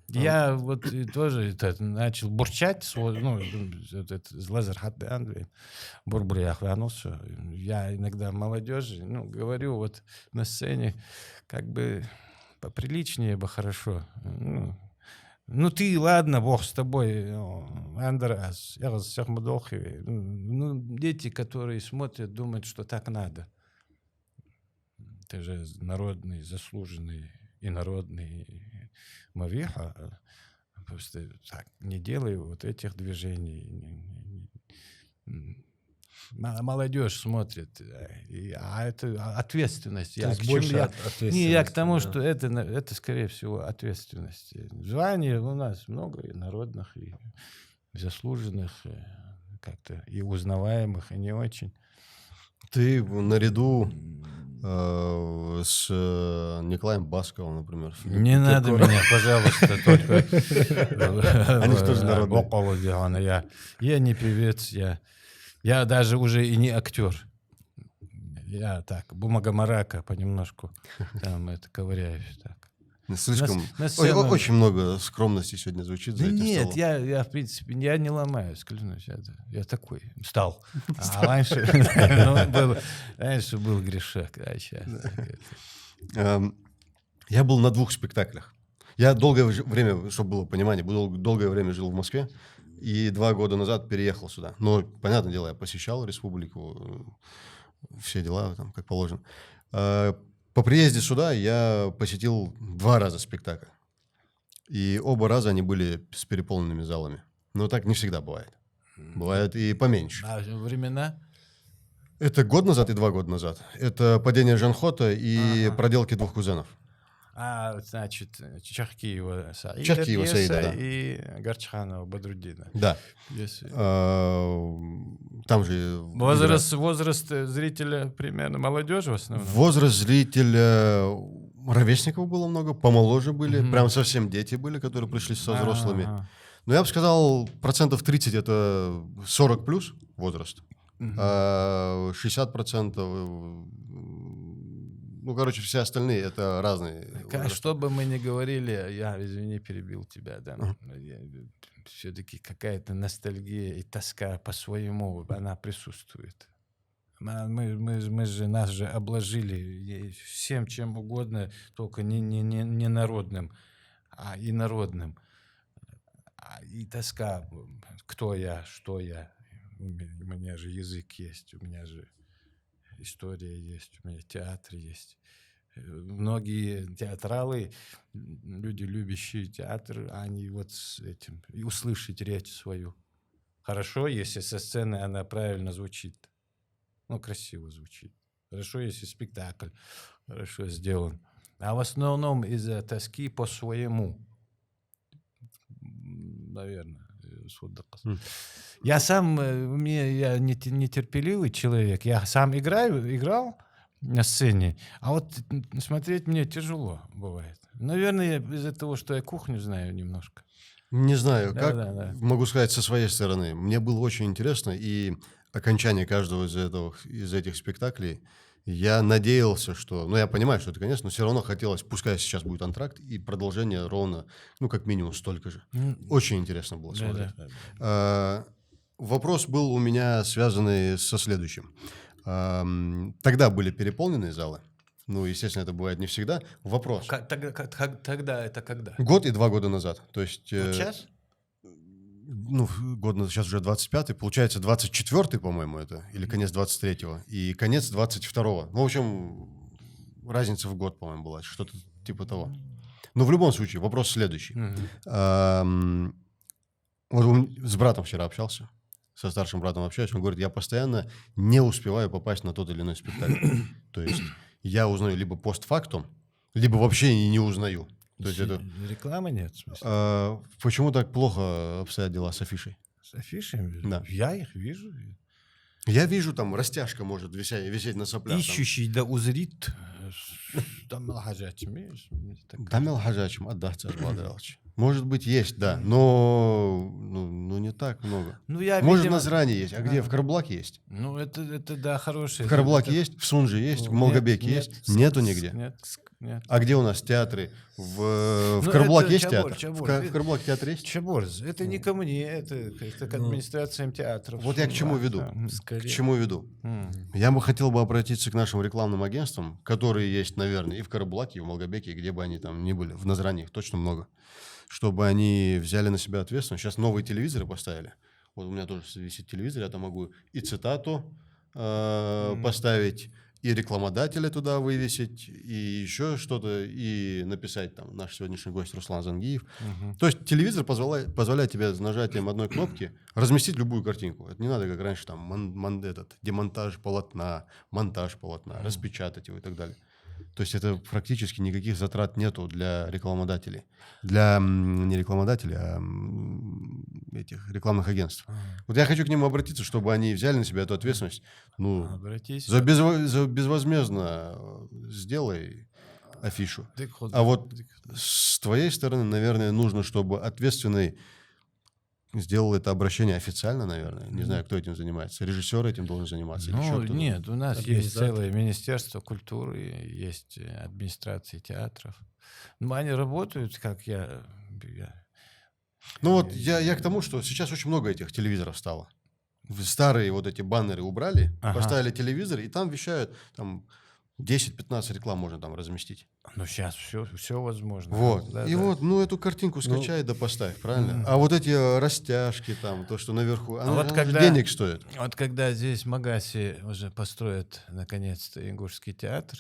Я вот тоже начал бурчать, ну, Лазар Хатбеан, бурбурях вернулся. Я иногда молодежи, ну, говорю вот на сцене, как бы поприличнее бы хорошо. Ну, ты, ладно, Бог с тобой, Андрас, я всех мудохи. Ну, дети, которые смотрят, думают, что так надо. Ты же народный, заслуженный и народный мавиха. Просто так, не делай вот этих движений. Молодежь смотрит, а это ответственность. Я к тому, что это, скорее всего, ответственность. Званий у нас много, и народных, и заслуженных, как-то и узнаваемых, и не очень. Ты наряду с Николаем Басковым, например. Не надо меня, пожалуйста, только Они тоже народные. Я не певец, я даже уже и не актер. Я так, бумага-марака понемножку там это ковыряюсь так. Слишком... Очень много скромности сегодня звучит за этим Нет, столом. я, в принципе, я не ломаюсь, клянусь. Я такой стал. А раньше был грешок, а сейчас... Я был на 2 спектаклях. Я долгое время, чтобы было понимание, долгое время жил в Москве. И 2 года назад переехал сюда. Но, понятное дело, я посещал республику, все дела там, как положено. По приезде сюда я посетил 2 раза спектакль. И оба раза они были с переполненными залами. Но так не всегда бывает. Бывает и поменьше. А времена? Это год назад и 2 года назад. Это «Падение Жанхота» и «Проделки 2 кузенов». Значит, Чахкиева Саида, да. И Горчханова Бадруддина. Да. Там же... Возраст зрителя примерно молодежи в основном? Возраст зрителя... Ровесников было много, помоложе были. Прям совсем дети были, которые пришли со взрослыми. Но я бы сказал, 30% это 40 плюс возраст. 60% Ну, короче, все остальные это разные. Что бы мы ни говорили, я, извини, перебил тебя, да. Все-таки какая-то ностальгия и тоска по-своему, она присутствует. Нас же обложили всем чем угодно, только не народным, а и народным. И тоска, кто я, что я. У меня же язык есть, у меня же история есть, у меня театр есть. Многие театралы, люди, любящие театр, они вот с этим, и услышать речь свою. Хорошо, если со сцены она правильно звучит. Ну, красиво звучит. Хорошо, если спектакль хорошо сделан. А в основном из-за тоски по своему. Наверное. Я сам, я нетерпеливый человек. Я сам играл на сцене, а вот смотреть мне тяжело бывает. Наверное, из-за того, что я кухню знаю немножко. Не знаю, могу сказать со своей стороны. Мне было очень интересно, и окончание каждого из этих спектаклей я надеялся, что... Ну, я понимаю, что это конец, но все равно хотелось, пускай сейчас будет антракт, и продолжение ровно, ну, как минимум столько же. Очень интересно было смотреть. Вопрос был у меня связанный со следующим. Тогда были переполненные залы. Ну, естественно, это бывает не всегда. Вопрос. Тогда это когда? Год и 2 года назад. То есть... Сейчас? Ну, сейчас уже 25-й, получается 24-й, по-моему, это, или конец 23-го, и конец 22-го. Ну, в общем, разница в год, по-моему, была, что-то типа того. Но в любом случае, вопрос следующий. Вот с братом вчера общался, со старшим братом общаюсь, он говорит, я постоянно не успеваю попасть на тот или иной спектакль. То есть я узнаю либо постфактум, либо вообще и не узнаю. То есть это... Рекламы нет, в смысле? Почему так плохо обстоят дела с афишей? С афишами? Да. Я их вижу. Я вижу, там растяжка может висеть на соплях. Ищущий да узрит. Дамел хажачим, отдаться Бадралыч. Может быть, есть, да, но не так много. Ну, я, может, видимо... на Зране есть. А где? В Карабулаке есть? Ну, это да, хорошее. В Карабулаке есть, в Сунже есть, в Молгобеке есть? Нету нигде? Нет. А где у нас театры? В Карабулаке есть театр? В Карабулаке театр есть? Чаборз. Это не ко мне, это к администрациям театров. Вот я к чему веду. К чему веду. Я бы хотел обратиться к нашим рекламным агентствам, которые есть, наверное, и в Карабулаке, и в Молгобеке, и где бы они там ни были. В Назране их точно много. Чтобы они взяли на себя ответственность. Сейчас новые телевизоры поставили. Вот у меня тоже висит телевизор, я там могу и цитату поставить, и рекламодателя туда вывесить, и еще что-то, и написать там наш сегодняшний гость Руслан Зангиев. То есть телевизор позволяет тебе с нажатием одной кнопки разместить любую картинку. Это не надо, как раньше, там демонтаж полотна, монтаж полотна, распечатать его и так далее. То есть это практически никаких затрат нету для рекламодателей. Для не рекламодателей, а этих рекламных агентств. Вот я хочу к ним обратиться, чтобы они взяли на себя эту ответственность. Ну, безвозмездно сделай афишу. А вот с твоей стороны, наверное, нужно, чтобы ответственный сделал это обращение официально, наверное. Не знаю, кто этим занимается. Режиссер этим должен заниматься? Ну, нет, у нас есть целое министерство культуры, есть администрации театров. Ну, они работают, как я... Ну, вот я к тому, что сейчас очень много этих телевизоров стало. Старые вот эти баннеры убрали, поставили телевизор, и там вещают, там 10-15 реклам можно там разместить. Ну, сейчас все возможно. Вот. Да, и да. Вот, эту картинку скачай да поставь, правильно? А вот эти растяжки там, то, что наверху, оно же денег стоит. Вот когда здесь в Магасе уже построят, наконец-то, Ингушский театр,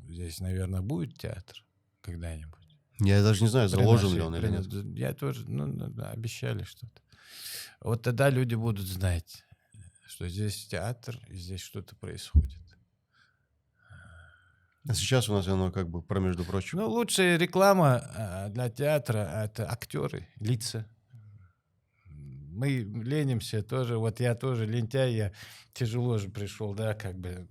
здесь, наверное, будет театр когда-нибудь. Я даже не знаю, заложен ли он или нет. Я тоже, обещали что-то. Вот тогда люди будут знать, что здесь театр, и здесь что-то происходит. А сейчас у нас оно как бы между прочим. Ну, лучшая реклама для театра — это актеры, лица. Мы ленимся тоже. Вот я тоже лентяй, я тяжело же пришел, да, как бы,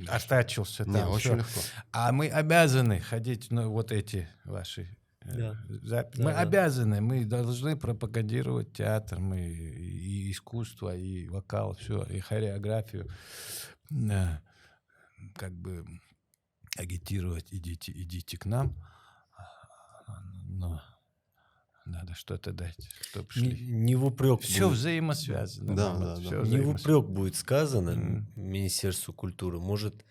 остачился там. Не, очень легко. А мы обязаны ходить на вот эти ваши... Мы обязаны, мы должны пропагандировать театр, мы и искусство, и вокал, все, и хореографию. как бы агитировать, идите к нам, но надо что-то дать, чтобы шли. Не в упрек. Все взаимосвязано. Да. Не в упрек будет сказано Министерству культуры. Может,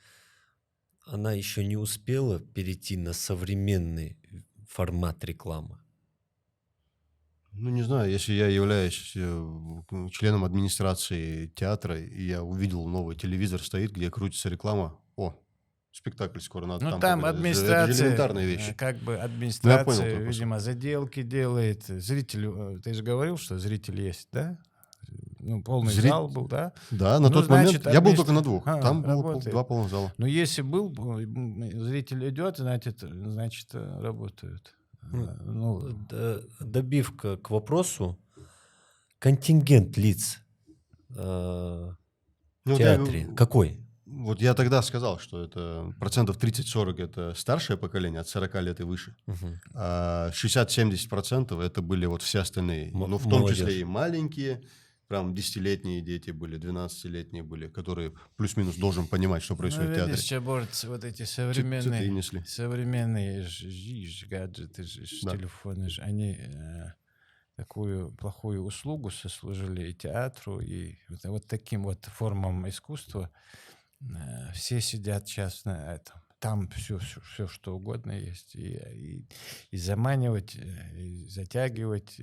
она еще не успела перейти на современный формат рекламы? Ну, не знаю, если я являюсь членом администрации театра, и я увидел новый телевизор стоит, где крутится реклама, спектакль скоро надо Ну, там там показать. администрация, Это же элементарные вещи. как бы Ну, я администрация, понял твой вопрос. видимо, заделки делает. Зритель, ты же говорил, что зритель есть, да? Ну, полный зал был, да? Да, на Ну, тот значит, момент я был только на двух. Там было работает. 2 полных зала. Но если был, зритель идет, значит работают. Ну, Добивка к вопросу. Контингент лиц в театре какой? Вот я тогда сказал, что это 30-40% это старшее поколение, от 40 лет и выше. А 60-70% это были вот все остальные. Ну, в том числе и маленькие, прям 10-летние дети были, 12-летние были, которые плюс-минус должен понимать, что происходит в театре. Видишь, Чаборц, вот эти современные гаджеты, телефоны, они такую плохую услугу сослужили и театру, и вот таким вот формам искусства. Все сидят сейчас на этом. Там все, что угодно есть. И заманивать, и затягивать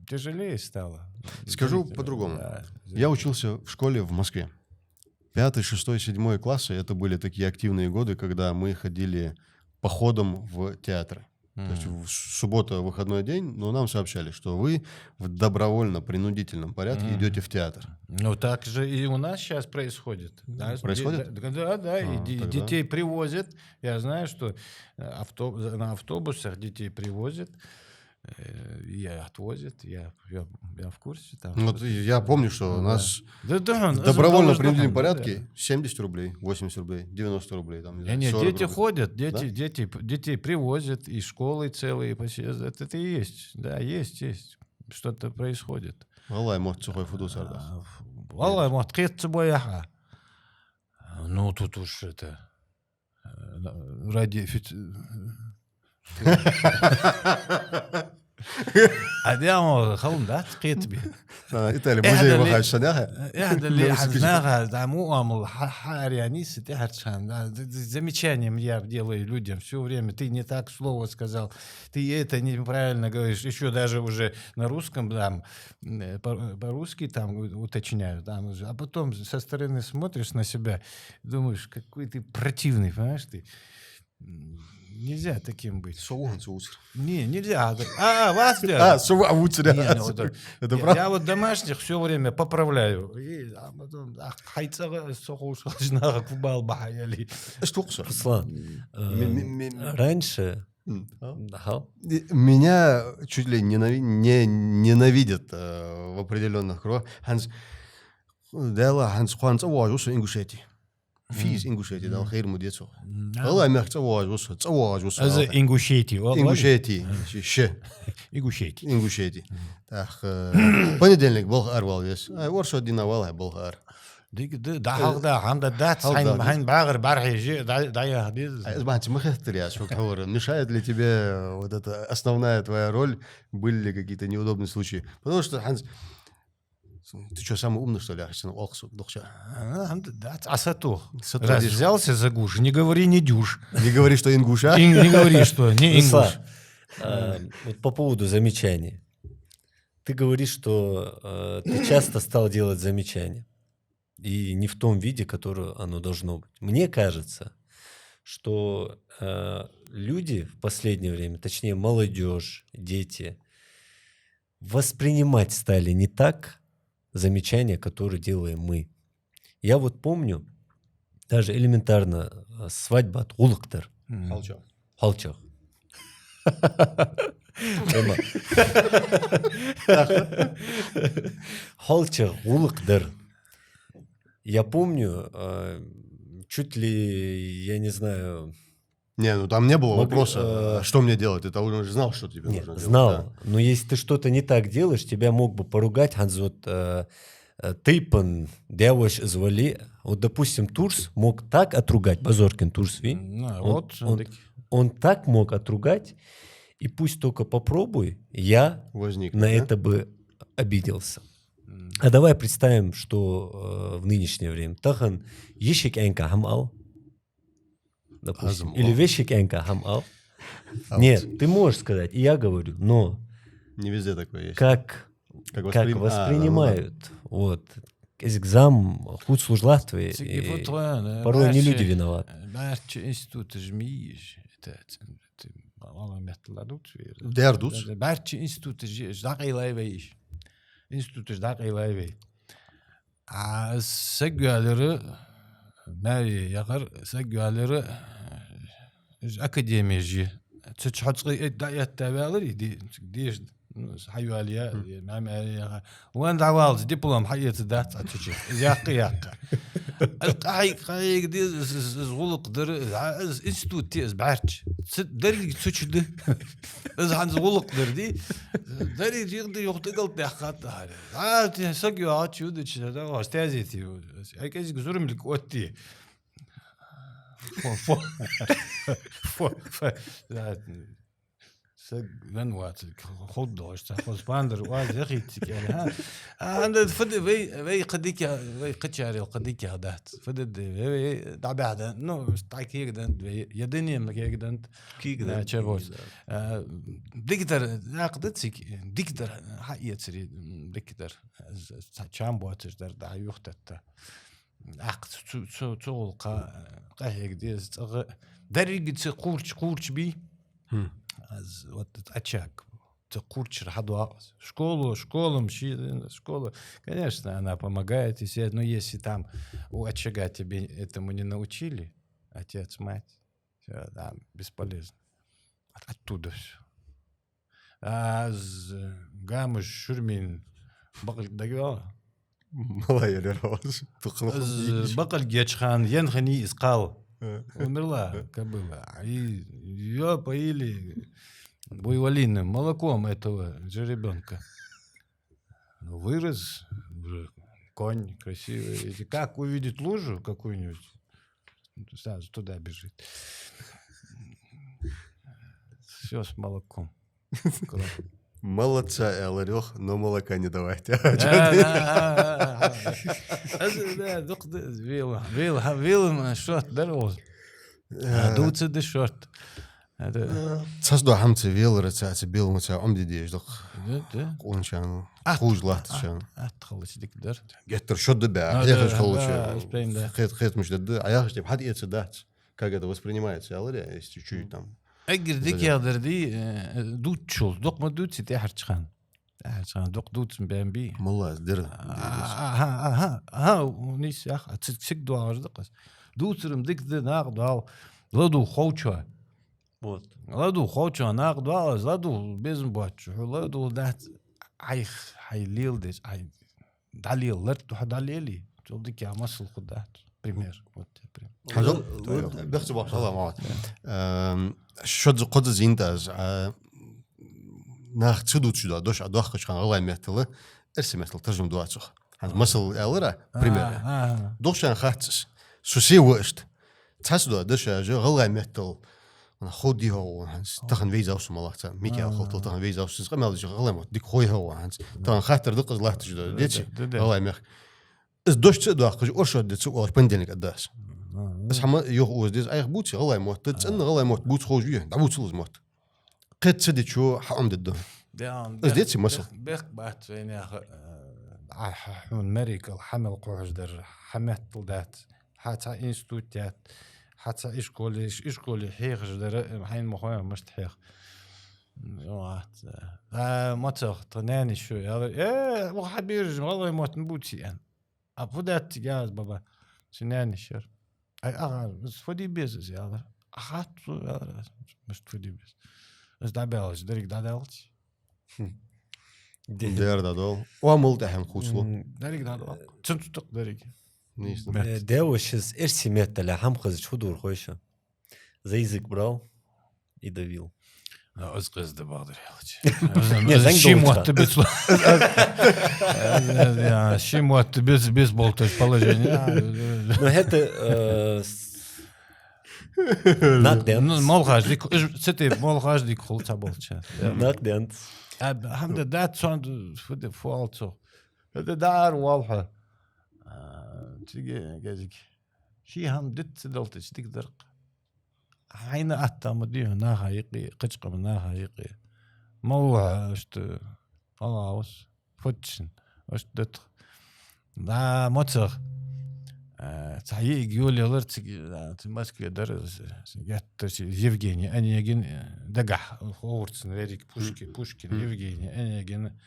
тяжелее стало. Скажу по-другому. Я учился в школе в Москве. 5, 6, 7 классы — это были такие активные годы, когда мы ходили походом в театры. То есть в субботу, выходной день, но нам сообщали, что вы в добровольно-принудительном порядке идете в театр. Ну, так же и у нас сейчас происходит. Происходит? Да. Детей привозят. Я знаю, что на автобусах детей привозят. И отвозят, я в курсе. Там, вот я помню, что у нас в в добровольно-принудительном порядке 70 рублей, 80 рублей, 90 рублей. Там, нет, дети рублей. ходят, детей привозят, и школы целые. Это и есть, да, есть. Что-то происходит. Валай, может, сухой фуду сардас. Валай, может, кетцы бояха. Ну, тут уж это... Ради... Адямо халунда тқетби. Италия музей вахай шаняха. اللي حزناها دعموهم الحاريانيس замечанием я делаю людям все время. Ты не так слово сказал, ты это неправильно говоришь. Еще даже уже на русском там по-русски там уточняют, там, а потом со стороны смотришь на себя, думаешь, какой ты противный, понимаешь ты. Нельзя таким быть. Нельзя. Вас это правда? Я вот домашних все время поправляю. Руслан, раньше... Меня чуть ли ненавидят в определенных кругах. Ханс Хуан Цаважус ингушети. Физ ингушети, дал хейр мудецо. Аллах мягк Цаважус. Ингушетии. Ингушети. Так, понедельник Болгар валвес. Оршо динавал Болгар. Мешает ли тебе вот эта основная твоя роль? Были ли какие-то неудобные случаи? Потому что, Ханс, ты что, самый умный, что ли? Взялся за гуш, не говори не дюш. Не говори, что ингуш, а? Не говори, что не ингуш. Вот по поводу замечаний. Ты говоришь, что ты часто стал делать замечания. И не в том виде, которое оно должно быть. Мне кажется, что люди в последнее время, точнее молодежь, дети, воспринимать стали не так замечания, которые делаем мы. Я вот помню, даже элементарно свадьба от Улыктар. Халчах. Халчах, Улыктар. Я помню, чуть ли, я не знаю... Не, ну там не было вопроса, что мне делать. Ты уже знал, что тебе нужно делать. Знал. Да. Но если ты что-то не так делаешь, тебя мог бы поругать. Ханзот Тыпан, девош звали. Вот, допустим, Турс мог так отругать, Базоркин Турс, он так мог отругать, и пусть только попробуй, я возникнет, на это бы обиделся. А давай представим, что в нынешнее время Тахан ешик энка хамал, допустим, или вещик энка хамал. Нет, ты можешь сказать, и я говорю, но не везде такое есть. Как воспринимают. Вот. Экзам, худ служластве, порой не люди виноваты. Дердуц. А сагуалары мәри яғар сагуалары академия жи. Тчхацгы даяттабалар диш حيواليا ما وين دعوالز دبلوم حيت دات اتشي ياق قاي دي زغلق در انستوت تيز بعرش دري تشد از عن زغلق در دي دري يقدر يقتل دقات هذا سقيو اتشو دش هذا استاذتي اي كاز زورم لك اوتي من وقت خود داشت خود باندر واز يخيت يعني عند فد في قديك في قتشاري القديك هذات فد في دعبه نو تاكيك دنت يدني ما كيك دنت كيك دنت شابوس ديكتر عقدتك ديكتر حقيقة سري ديكتر شامبواتش در دعيوختت عقد سو قهيك ديز دريق قورش بي از вот очаг курч радуа школа мужчина школа, конечно, она помогает, если, но если там у очага тебе этому не научили, отец, мать, все, да, бесполезно. Оттуда все. А гамыш шурмин бакал дагва бакал гечхан янхани искал умерла кобыла, и ее поили буйволиным молоком этого жеребенка. Вырос конь красивый. И как увидит лужу какую-нибудь, сразу туда бежит. Все с молоком. Молодца, Эларех, но молока не давайте. Вил шорт дорос. Дуцы де шорт. تصدق حمتي فيل رتاعتي بيل متاع عمدي ديش دق قون شان خوج لحت شان تخلص ديك در قتر شد بقى حياخش خلص خيط مش ضد عياخش تبي حد يتصدقت كاجا ده воспринимается алария есть чуть-чуть там اجر ديك يقدر دي دوت شول دوق ما دوت تي حرچخان دوق دوت بام بي والله در ها ونيس اخ تسك دو دقس دوترم ديك ده ناقد لدو خوچا Вот. Ладу хоча нагдвалаз, ладу безбач, ладу дат айх хайлил дес ай далил лерт далили. Жолдик я масл худат. Пример. Вот пример. حاجه بيختي بقى الله معاه شد قد زينتاز ناخ تسدو تشدا دوش ادوخ كان الله مهتله ارسم مثل ترجم دواتخ هذا مسل الرا بريمير دوشان خاتس سوسي وشت تسدو دوش الله مهتل أنا خودي هو هانس تخن فيزا وش ملاحظة ميكا خلطة تخن فيزا وش تسقى مالج غلامات ديك خوي هو هانس تخن خاطر دق زلاح تجدا ديتش غلامك إز دوش تدو أخرج أرشد دتسوق أو بندينك قداس بس حما يوه ديز أيخ بوتي غلامات تتسن غلامات بوت خوجيه دعوت سلز مات قد سدي شو حقم ضده إز ديتش مسل بيخ بات فين يا حون مريك الحمل قوج در حمت طلدات حتى إنستوتات حتى إشكولي حيخ جدر حين مخويا مش تحيخ وقت ما تغطناني شوي يا وحبيرج والله ما تنبوتي أنا أبودات تجاز بابا سناني شر أي أغار بس فدي بيزز يا هذا أخات مش فدي بيز بس دعبالش دريك دعبالش دير دادول وامل تحم خوصلو دريك دعبال تنتق دريك Девушка эрсимет таля хам хазыч худур хойша. За язык брал и давил. Öz kızdı Bahadır Не, Yalçın. sen Şim doğru attı biz. Şim attı biz болтаешь положение. Но это nakdent. Молхаждик, сети молхаждик холца болча. Nakdent. Hamda dat son de fualzo. De daar walha. Tigi gezik. Şi ham dit sedalt istik dirq. Hayna atta mudih na hayiqi qıçqım na hayiqi. Mawha ist aus futschen. Ist dit. Da motzer. Цаи геолиялар Москве дарыз гәттәш Евгений Онегин дагах Ховарцын Рерик Пушкин Евгений Онегин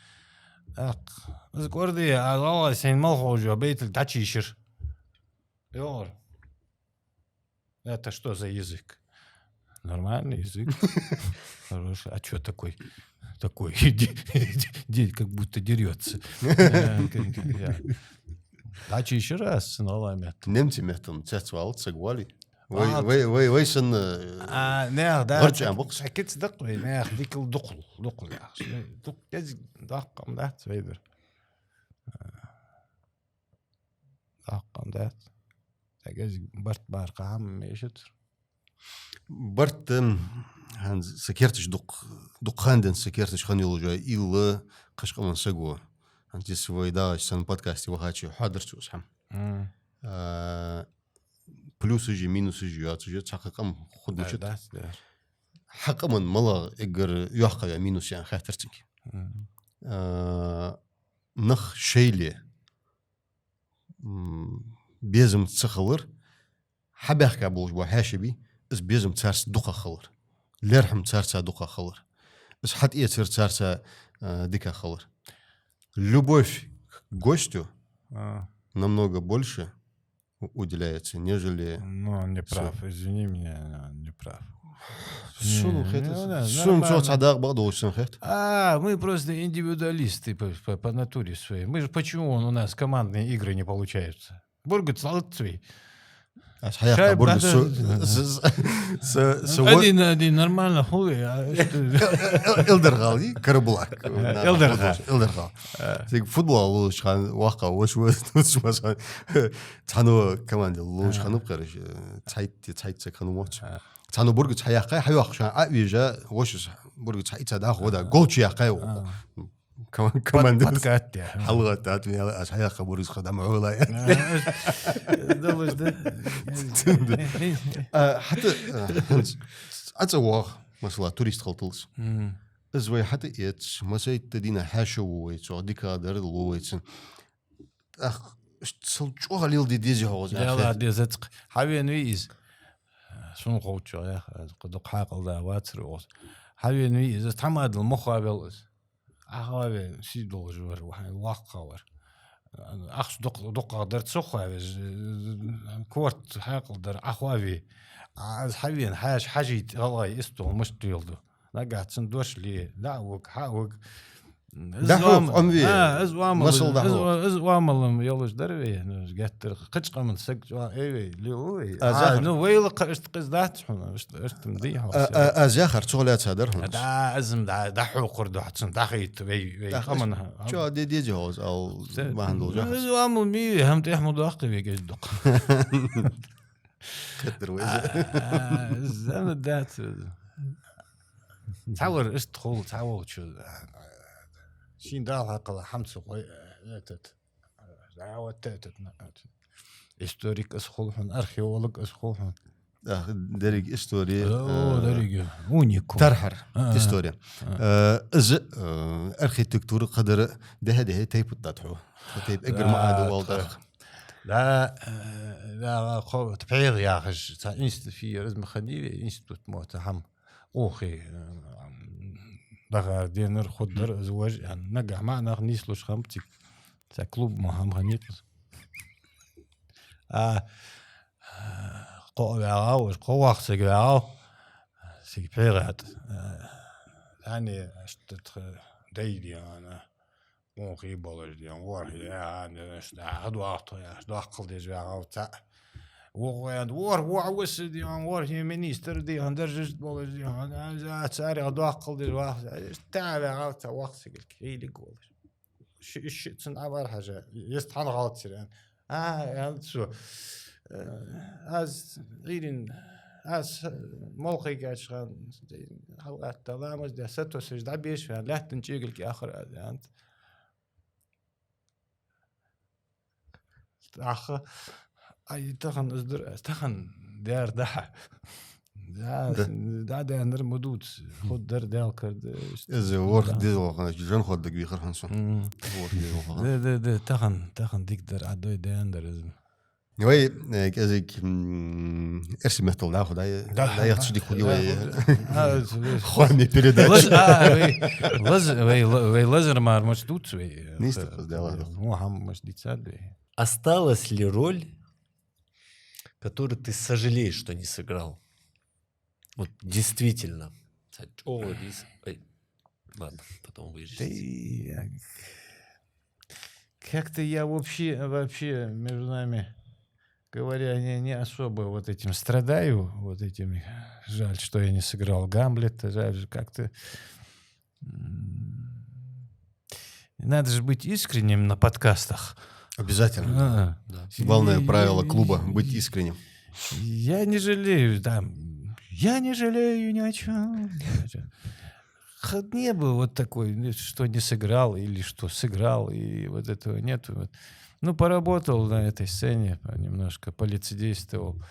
ак згорды алла сен малхожу бейтл тачишир. Йор. Это что за язык? Нормальный язык. Хороший. А что такой? Такой день как будто дерется. Дачи еще раз наломят. Немцы метом цецвал цегвали. Вай сын. Не, да. Горчан бокс. Акит дقوي. Не, дик дقل. Дук яз даққам да твейдер. Даққам да. Тагез барт барқам мешет. Барт хан секертиш дуқханден секертиш ханилужа илла қашқаман сагуа. أنت سوي داش سن بودكاستي وهاتشي حاضر شو اسحم بلوس يجي مينوس يجي ياتجي تحقق خد وشت حق من ملا إجر يحقق مينوس يعني خاطرتك نخ شيلي بيزم تسخلر حبيخ كابوش وحاشبي إس بيزم تارس دقة خلر ليرحم تارسا دقة خلر إس حد إيه تارسا ديكا خلر Любовь к гостю намного больше уделяется, нежели... Ну, он не прав, извини меня, он не прав. Мы просто индивидуалисты по натуре своей. Мы же почему у нас командные игры не получаются? Бургут салцвей. Один нормально хуй. Элдергалdi Карабулак. Элдергал. Тик футбол лушхан ваqa وش تانو كمان لوش خانو قرش تايت كانو موت تانو برج تايقه حيوق شان اويجا وش برج تايت دا خدا جولشي يقاو كمان بودكاست حلقات تاتني حياقه برج خدام عولا دولش ده حتى اتوا مثلا توريست خلطلس ازوي حتى ايت مساي تدينا حاشو ويت ديكا دار لويت اخ سلجوها ليل دي ديزي هوز يلا دي زتق حبيبي نويز شنو قوتشو يا قدق حاقل دا واتر حبيبي نويز تحمد المخابل اخوي شي دولجور واقور اخش دق درت سخه كورت حاقل در اخوي حبيبي حاجه والله استو مش تيلدو لا قاعد سندوش لي دعوك حاوك دحوك أمي ازوامل يلوش دربي قاعد قشقه من سق ايوي لي نو ويل قزدات اشت مديح ازاخر شغلات هذا دا ازم دحو قردو حتسن دخيت وي قمن شو دي جوز او ما عنده جوز ازوامل مي هم تحمد واقي قصدق كثر زين دات تعور اشتغل تعور شو شين دالها قلا حمسو قويتت دعوتت هيستوريك اسخولحن ارخيولوج اسخولحن دريج استوري دريج اونيكو ترحر استوري از اركيتكتور قدر ده تيب تطحو تيب اقر معاد والدخ لا خو تبعير يا اخي انست في رزم خديوي انستوت موتهم اوخي دغه دينر خضر زواج يعني نجح معنا نيسلوش خمتي تاع كلوب مهم غنيقز قو ياو قو سيغاو سيغبيرات يعني اشتت دايدي انا مو بولر دي وار يعني هاد وقت يا داخل دي جاو تاع War minister diyor, derjist olur diyor, çare adak diyor, tabi وقت كيلي قول شو تنعبر حاجة يستحن غلط يعني يعني شو az غيرين az موقع كاشخان حلقات تلامس ده ستو سجدة بيش فان لا تنشيقل كي آخر يعني أخ أي تخن أصدر تخن دار ده ده نر مدود خود در دال كرد إذا ورق ديزل خلاص جن خد دقيقة خير خنصون ده تخن ديك در عدوي ده أندر وي كذلك ارسم مثل ده ده يخص ديك ودي خامي передачи وي لازر مار مش тут وي نيستخدم ده هم مش дицад. Осталась ли роль, которую ты сожалеешь, что не сыграл? Вот действительно. Ладно, потом вырежете. Как-то я вообще между нами говоря, не особо вот этим страдаю, вот этим. Жаль, что я не сыграл Гамлета, жаль, как-то. Надо же быть искренним на подкастах. Обязательно. Главное правило клуба — быть искренним. Я не жалею, да. Я не жалею ни о чем. Не было вот такой, что не сыграл или что сыграл, и вот этого нет. Ну, поработал на этой сцене, немножко полицействовал.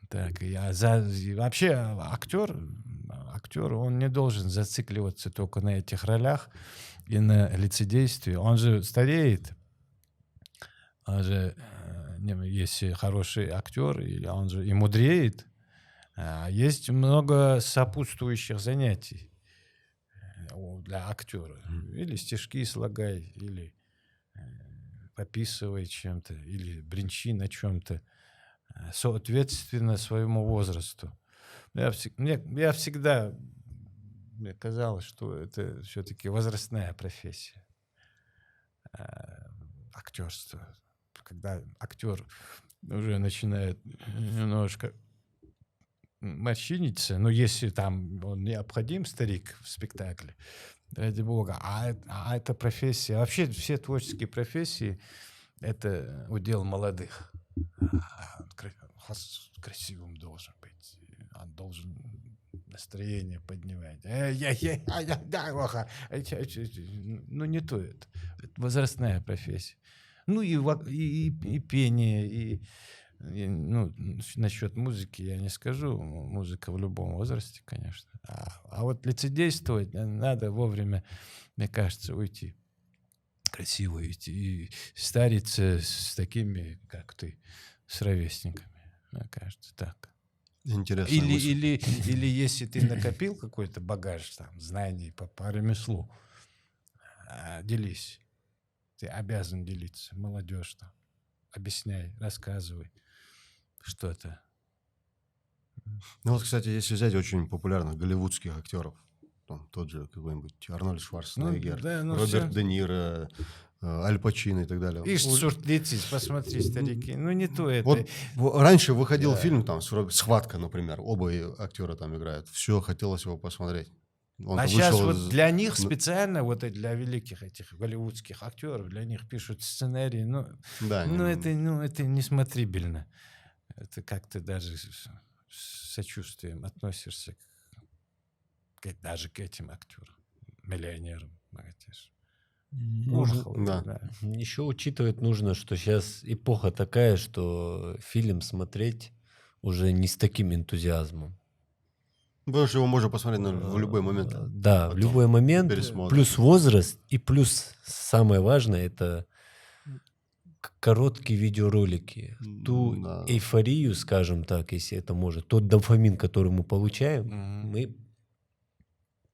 Так, вообще актер, он не должен зацикливаться только на этих ролях и на лицедействе. Он же стареет. Он же, если хороший актер, он же и мудреет. Есть много сопутствующих занятий для актера. Или стишки слагай, или пописывай чем-то, или бренчи на чем-то, соответственно своему возрасту. Мне всегда казалось, что это все-таки возрастная профессия. Актерство. Когда актер уже начинает немножко морщиниться, но если там он необходим, старик, в спектакле, ради бога, а это профессия, вообще все творческие профессии, это удел молодых. Красивым должен быть, он должен настроение поднимать. Ну, не то это. Это возрастная профессия. Ну, и пение, и ну, насчет музыки я не скажу. Музыка в любом возрасте, конечно. А вот лицедействовать надо вовремя, мне кажется, уйти. Красиво уйти. И стариться с такими, как ты, с ровесниками. Мне кажется, так. Интересно. Или если ты накопил какой-то багаж, там, знаний по ремеслу, делись. Ты обязан делиться. Молодежь там. Объясняй, рассказывай что-то. Ну вот, кстати, если взять очень популярных голливудских актеров, там, тот же какой-нибудь Арнольд Шварценеггер, Роберт Де Ниро, Аль Пачино и так далее. Посмотри, старики. Ну не то это. Вот раньше выходил фильм, там, «Схватка», например, оба актера там играют. Все, хотелось его посмотреть. Сейчас вот для них специально, вот для великих этих голливудских актеров, для них пишут сценарии, это несмотрибельно. Это как-то даже с сочувствием относишься даже к этим актерам, миллионерам. Еще учитывать нужно, что сейчас эпоха такая, что фильм смотреть уже не с таким энтузиазмом. Потому что его можно посмотреть в любой момент. Да, в любой момент. Плюс возраст, и плюс самое важное — это короткие видеоролики. Ту эйфорию, скажем так, если это может, тот дофамин, который мы получаем, мы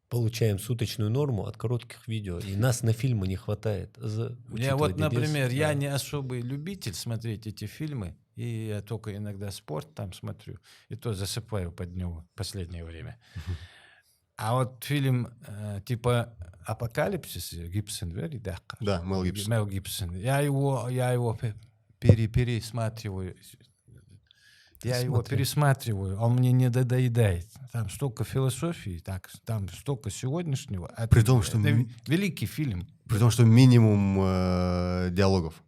получаем суточную норму от коротких видео, и нас на фильмы не хватает. Я вот, например, я не особый любитель смотреть эти фильмы, и я только иногда спорт там смотрю, и то засыпаю под него в последнее время. А вот фильм типа «Апокалипсис» Гибсон, да? Да, Мел Гибсон. Я его пересматриваю Я его пересматриваю, он мне не надоедает. Там столько философии, там столько сегодняшнего. При том, что великий фильм. При том, что минимум диалогов.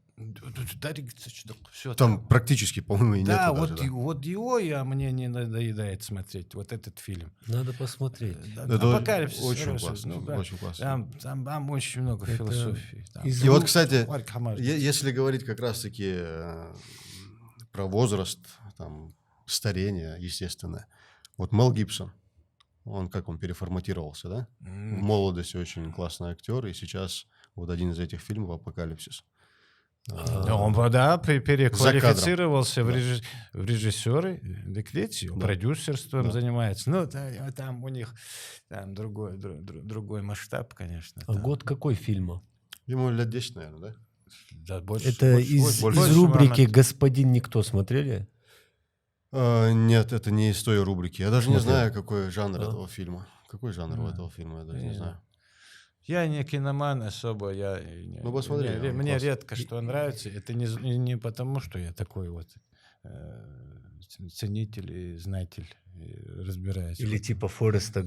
Все там практически, по-моему, и да, нету даже. Вот его мне не надоедает смотреть, вот этот фильм. Надо посмотреть. Это Апокалипсис. очень классно. Очень классно. Там очень много философии. И вот, кстати, если говорить как раз-таки про возраст, там, старение, естественно. Вот Мел Гибсон, он переформатировался, да? В молодости очень классный актер, и сейчас вот один из этих фильмов «Апокалипсис». Он, переквалифицировался в режиссеры, продюсерством занимается. Ну, там у них там другой масштаб, конечно. А год какой фильма? Ему лет 10, наверное, да? Да, больше. Это из рубрики «Господин Никто» смотрели? Нет, это не из той рубрики. Я даже не знаю, какой жанр этого фильма. Какой жанр у этого фильма, я даже не знаю. Я не киноман особо, посмотри, мне редко что нравится. Это не потому, что я такой вот ценитель и знатель, разбираюсь. Или типа Фореста.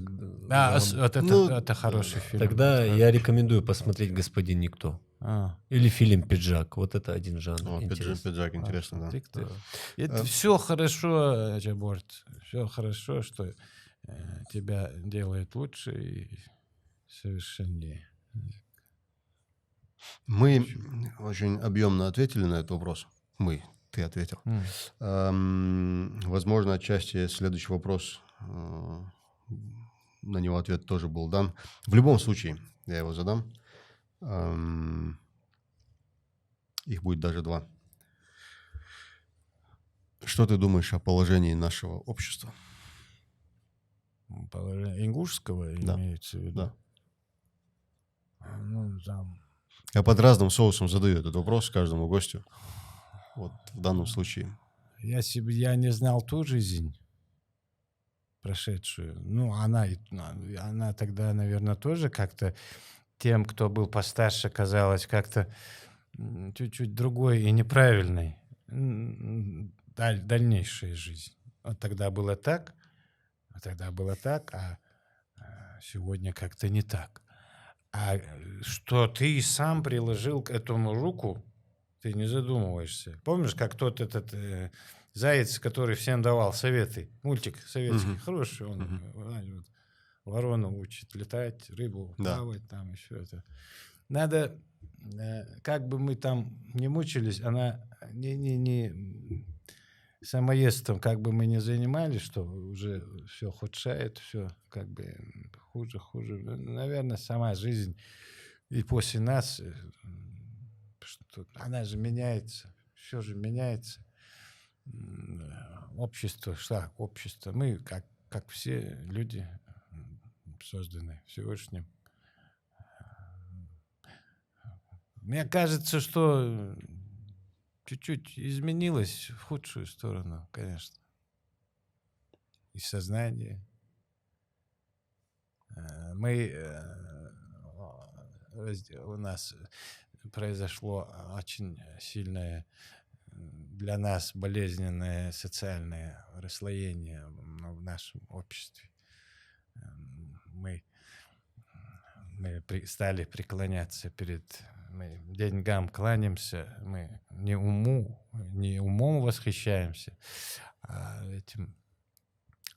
Это хороший фильм. Тогда я рекомендую посмотреть «Господин Никто». Или фильм «Пиджак». Вот это один жанр. «Пиджак» интересно, да. Это все хорошо, Чаборт. Все хорошо, что тебя делает лучше и совершеннее. Мы очень объемно ответили на этот вопрос. Ты ответил. Возможно, отчасти следующий вопрос, на него ответ тоже был дан. В любом случае, я его задам. Их будет даже два. Что ты думаешь о положении нашего общества? Положение ингушского имеется в виду? Да. Ну, там... Я под разным соусом задаю этот вопрос каждому гостю. Вот в данном случае. Я не знал ту жизнь прошедшую. Ну, она тогда, наверное, тоже как-то тем, кто был постарше, казалось как-то чуть-чуть другой и неправильной. Дальнейшая жизнь. Вот тогда было так, а сегодня как-то не так. А что ты сам приложил к этому руку, ты не задумываешься. Помнишь, как тот этот заяц, который всем давал советы, мультик советский, хороший, он ворону учит летать, рыбу плавать, там еще это. Надо, как бы мы там не мучились, она не самоедством, как бы мы ни занимались, что уже все ухудшает, все как бы хуже. Наверное, сама жизнь и после нас, что она же меняется, все же меняется. Общество, общество. Мы, как все люди, созданы Всевышним. Мне кажется, что чуть-чуть изменилось в худшую сторону, конечно. И сознание. У нас произошло очень сильное для нас болезненное социальное расслоение в нашем обществе. Мы стали преклоняться перед деньгам, кланяемся, мы не умом восхищаемся, а этим.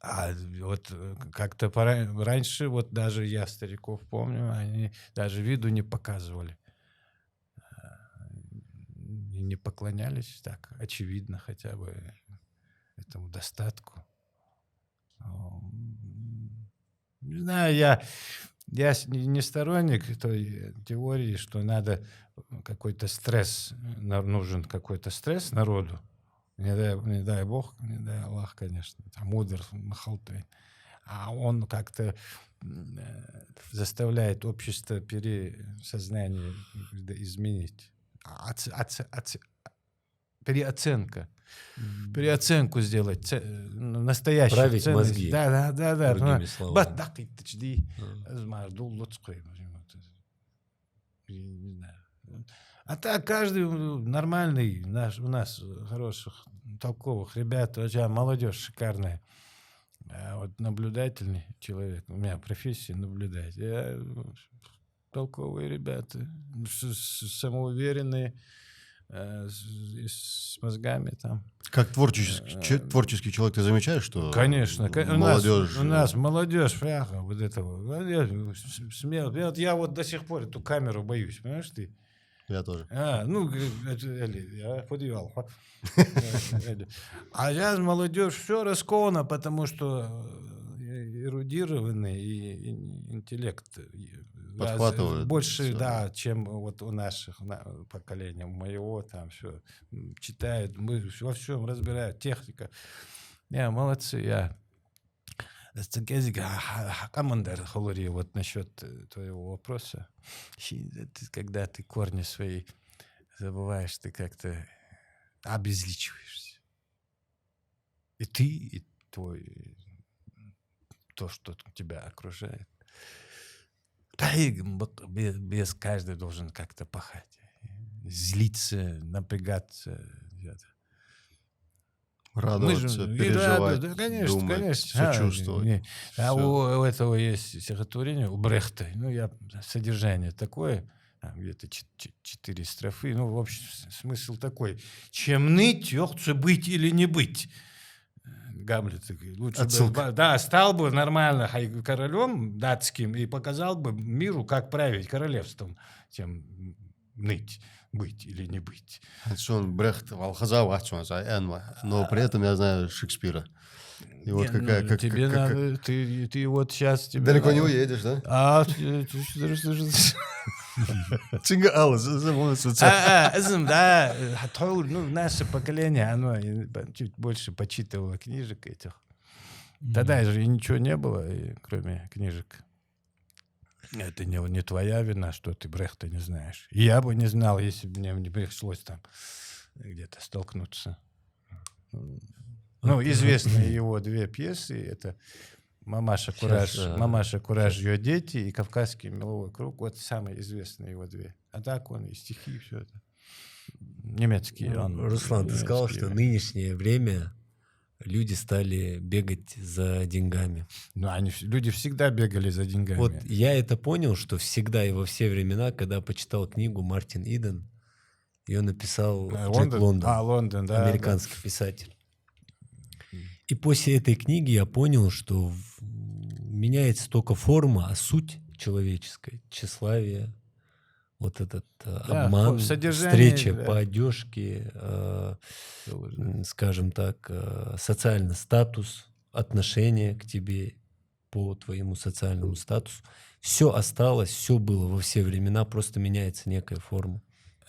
А вот как-то раньше, вот даже я стариков помню, они даже виду не показывали. И не поклонялись так, очевидно, хотя бы этому достатку. Не знаю, я не сторонник той теории, что надо какой-то стресс, нужен какой-то стресс народу. Не дай Бог, не дай Аллах, конечно, там удр, махалты. А он как-то заставляет общество сознание изменить. Переоценку сделать, настоящую править ценность. мозги. Да. Другими словами. Не знаю. А так каждый нормальный, у нас хороших, толковых ребят, вообще молодежь шикарная. А вот наблюдательный человек, у меня профессия наблюдатель. Толковые ребята, самоуверенные, с мозгами там. Как творческий человек, ты замечаешь, что конечно, молодежь... У нас молодежь, пряха, вот этого. Я вот до сих пор эту камеру боюсь, понимаешь ты? Я тоже. Я подъел. А сейчас молодежь все раскована, потому что эрудированный и интеллект подхватывают больше, всё. да, чем вот у наших поколения, моего там все читают, мы во всем разбирают, техника. Молодцы, Командир Холори, вот насчет твоего вопроса, когда ты корни свои забываешь, ты как-то обезличиваешься. И ты, и то, что тебя окружает. Без каждый должен как-то пахать. Злиться, напрягаться. Радоваться, переживать, да, конечно, думать, конечно. сочувствовать. У этого есть стихотворение, у Брехта. Содержание такое, где-то 4 строфы. В общем, смысл такой. Чем ныть, охце быть или не быть. Гамлет лучше бы, стал бы нормально королем датским и показал бы миру, как править королевством, чем ныть, быть или не быть. Брехт Валхаза, но при этом я знаю Шекспира. И вот тебе надо, ты вот сейчас... Далеко не уедешь, да? Наше поколение, оно чуть больше почитывало книжек этих. Тогда же ничего не было, кроме книжек. Это не твоя вина, что ты Брехта не знаешь. И я бы не знал, если бы мне не пришлось там где-то столкнуться. Известные его 2 пьесы. Это «Мамаша Кураж, ее дети» и «Кавказский меловой круг». Вот самые известные его 2. А так он и стихи, все это. Немецкие. Руслан, ты сказал, что в нынешнее время люди стали бегать за деньгами. Люди всегда бегали за деньгами. Вот я это понял, что всегда и во все времена, когда почитал книгу Мартин Иден, ее написал Джек Лондон, американский писатель. И после этой книги я понял, что меняется только форма, а суть человеческая, тщеславие, вот этот обман, встреча по одежке, скажем так, социальный статус, отношение к тебе по твоему социальному статусу. Все осталось, все было во все времена, просто меняется некая форма.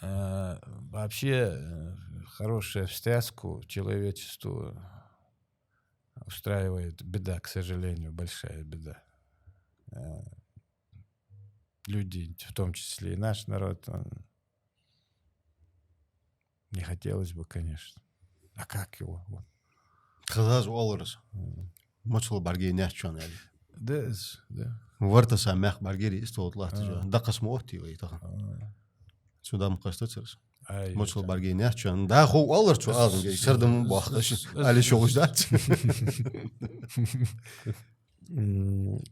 Вообще хорошую встряску человечеству устраивает беда, к сожалению, большая беда. Люди, в том числе и наш народ, не хотелось бы, конечно. А как его? Хазаз Уоллерс. Мочла баргей нячон яли. Да. Варта самях баргери истот лахтажа. Да космоти вейтаха. Сюда мукастацерс. Мочла баргей нячон. Да хо Уоллерс азн сардам бахташ. Али шолждат.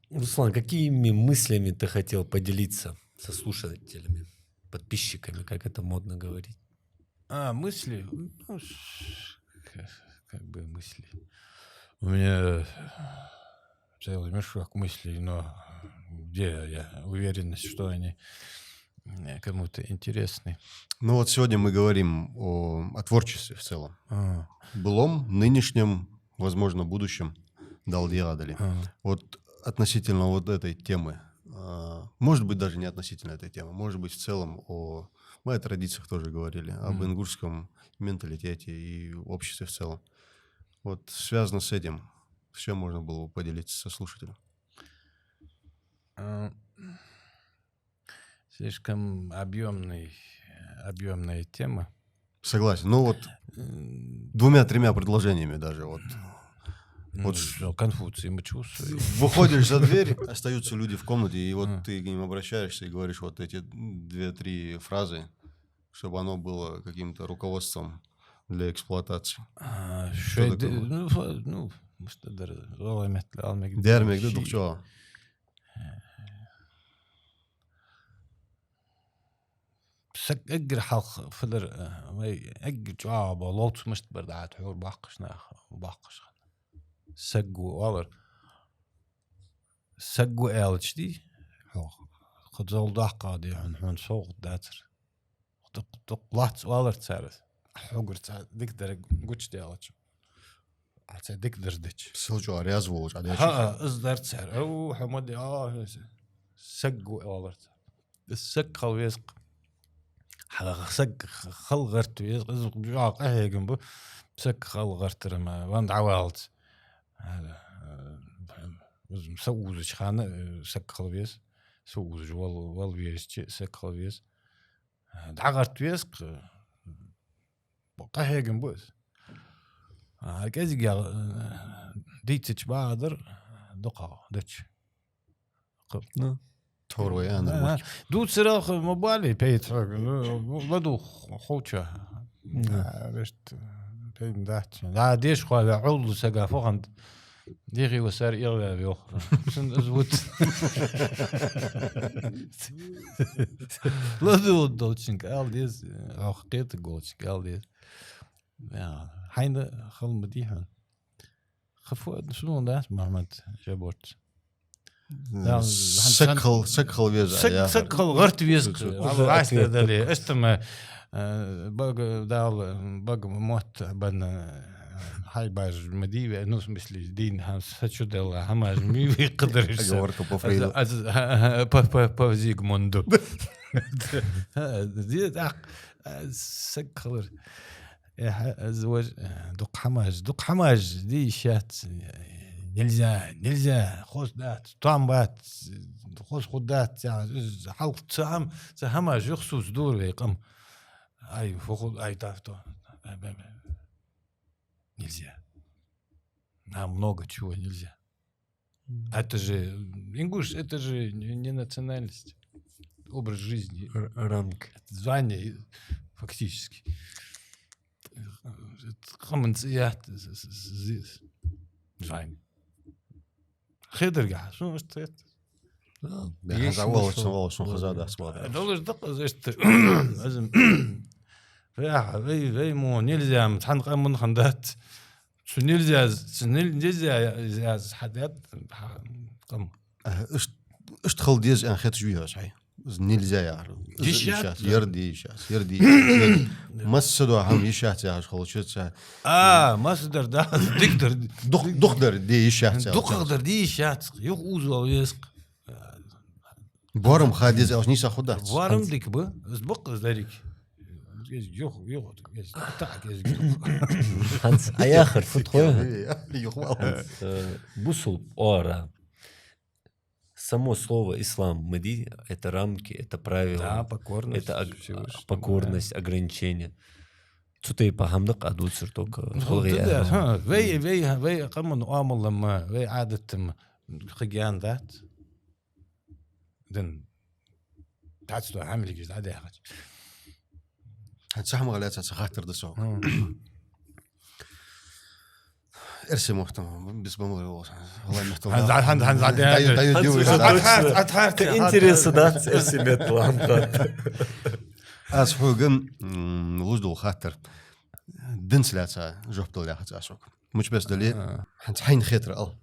Руслан, какими мыслями ты хотел поделиться со слушателями, подписчиками, как это модно говорить? Мысли? Как бы мысли. У меня целый мешок мыслей, но где я уверенность, что они кому-то интересны. Вот сегодня мы говорим о творчестве в целом. Былом, нынешнем, возможно, будущем. Далдиадали. Вот относительно вот этой темы, может быть, даже не относительно этой темы, может быть, в целом мы о традициях тоже говорили, об ингушском менталитете и обществе в целом. Вот связано с этим, все можно было бы поделиться со слушателем. Слишком объемная тема. Согласен. Вот 2-3 предложениями даже вот. Конфуций мы чувствуем. Выходишь за дверь, остаются люди в комнате, и вот ты к ним обращаешься и говоришь вот эти 2-3 фразы, чтобы оно было каким-то руководством для эксплуатации. Дермек да духчо. أجر حلق فدر أجر جواب لوت مش بردعت حور باقش سجو والر سجو إلش دي خد زول دقة دي حن سوق داتر طلعت والر تعرف حقر تعرف ديك قوتش دي إلش حتى ديك دردش سلجو رياض ووج عليه ها إصدار تعرف أو حمودي سجو والر السج خويسق سك خل غرت يزق جاق جنبه سك خل غرت رما واند عوالت هذا مسوز خانه سك خلويس سوز وال ويس سك خلويس دعغرت يزق بقى جنبه كذا ديتش بادر دقه دتش توري أنا دوت سراخ موبايلي بيت بدو خوچه بشت بين دات لا ديش خو عول سقافو عند ديغي وسار إيرلا بيو سن أزوت لا دو دوتشنك آل ديز أخقيت قوتشك آل ديز يا حين خل مديحن خفوا شنو الناس محمد جابورت سكخل ويزا سكخل غرت ويزق والله عايز دالي استما بق دال بق موت بن هاي باج مديبه نص مثل دين هم سچو دل هم از مي قدرش اجورك بفريدو با زيغموندو دي سكخل زواج دق حماج دي شات نلزا خوش دات طعم بات خوش خدات يعني حلق سهم سهما جخصوص دور ويقم اي فوق اي тафто нельзя нам много чего нельзя это же ингуш это же не национальность образ жизни ранг звание фактически خمنسيات звание خيدر قاعد شنو اشتريت والله شنو خزادة اسمه دولش دقة زشت لازم في مو نلزا متحنق من خندات شو نلزا حدات قم اشتغل ديز ان خيت جويها صحيح نلزا يعرف يردي مسدوا هم يشات يا خلصت مسدر ده دقدر دقدر دي يشات دقدر دي يشات يغوز ويسق بارم خاديز اوش نيسا خدات بارم ديك بو زبق ذلك يغ تاعك Hans Ayacher Бусул ора. Само слово ислам, мади, это рамки, это правила, да, покорность, это покорность, ограничения. Цутай пахамдак адут сырток холгия. Вей قمن عامل لما وي عادة خجيان ذات دن تعتلو عامل جزء عادي حاجة. هتسحم غلات هتسخاطر دسو. ارسم محتوى بس بمر والله محتوى هنز عادي أتحرك إنترس دات ارسمت لامبات أسحوجن وجدوا خاطر دنس لا جوبت لا خاطر مش بس دليل حين خاطر ال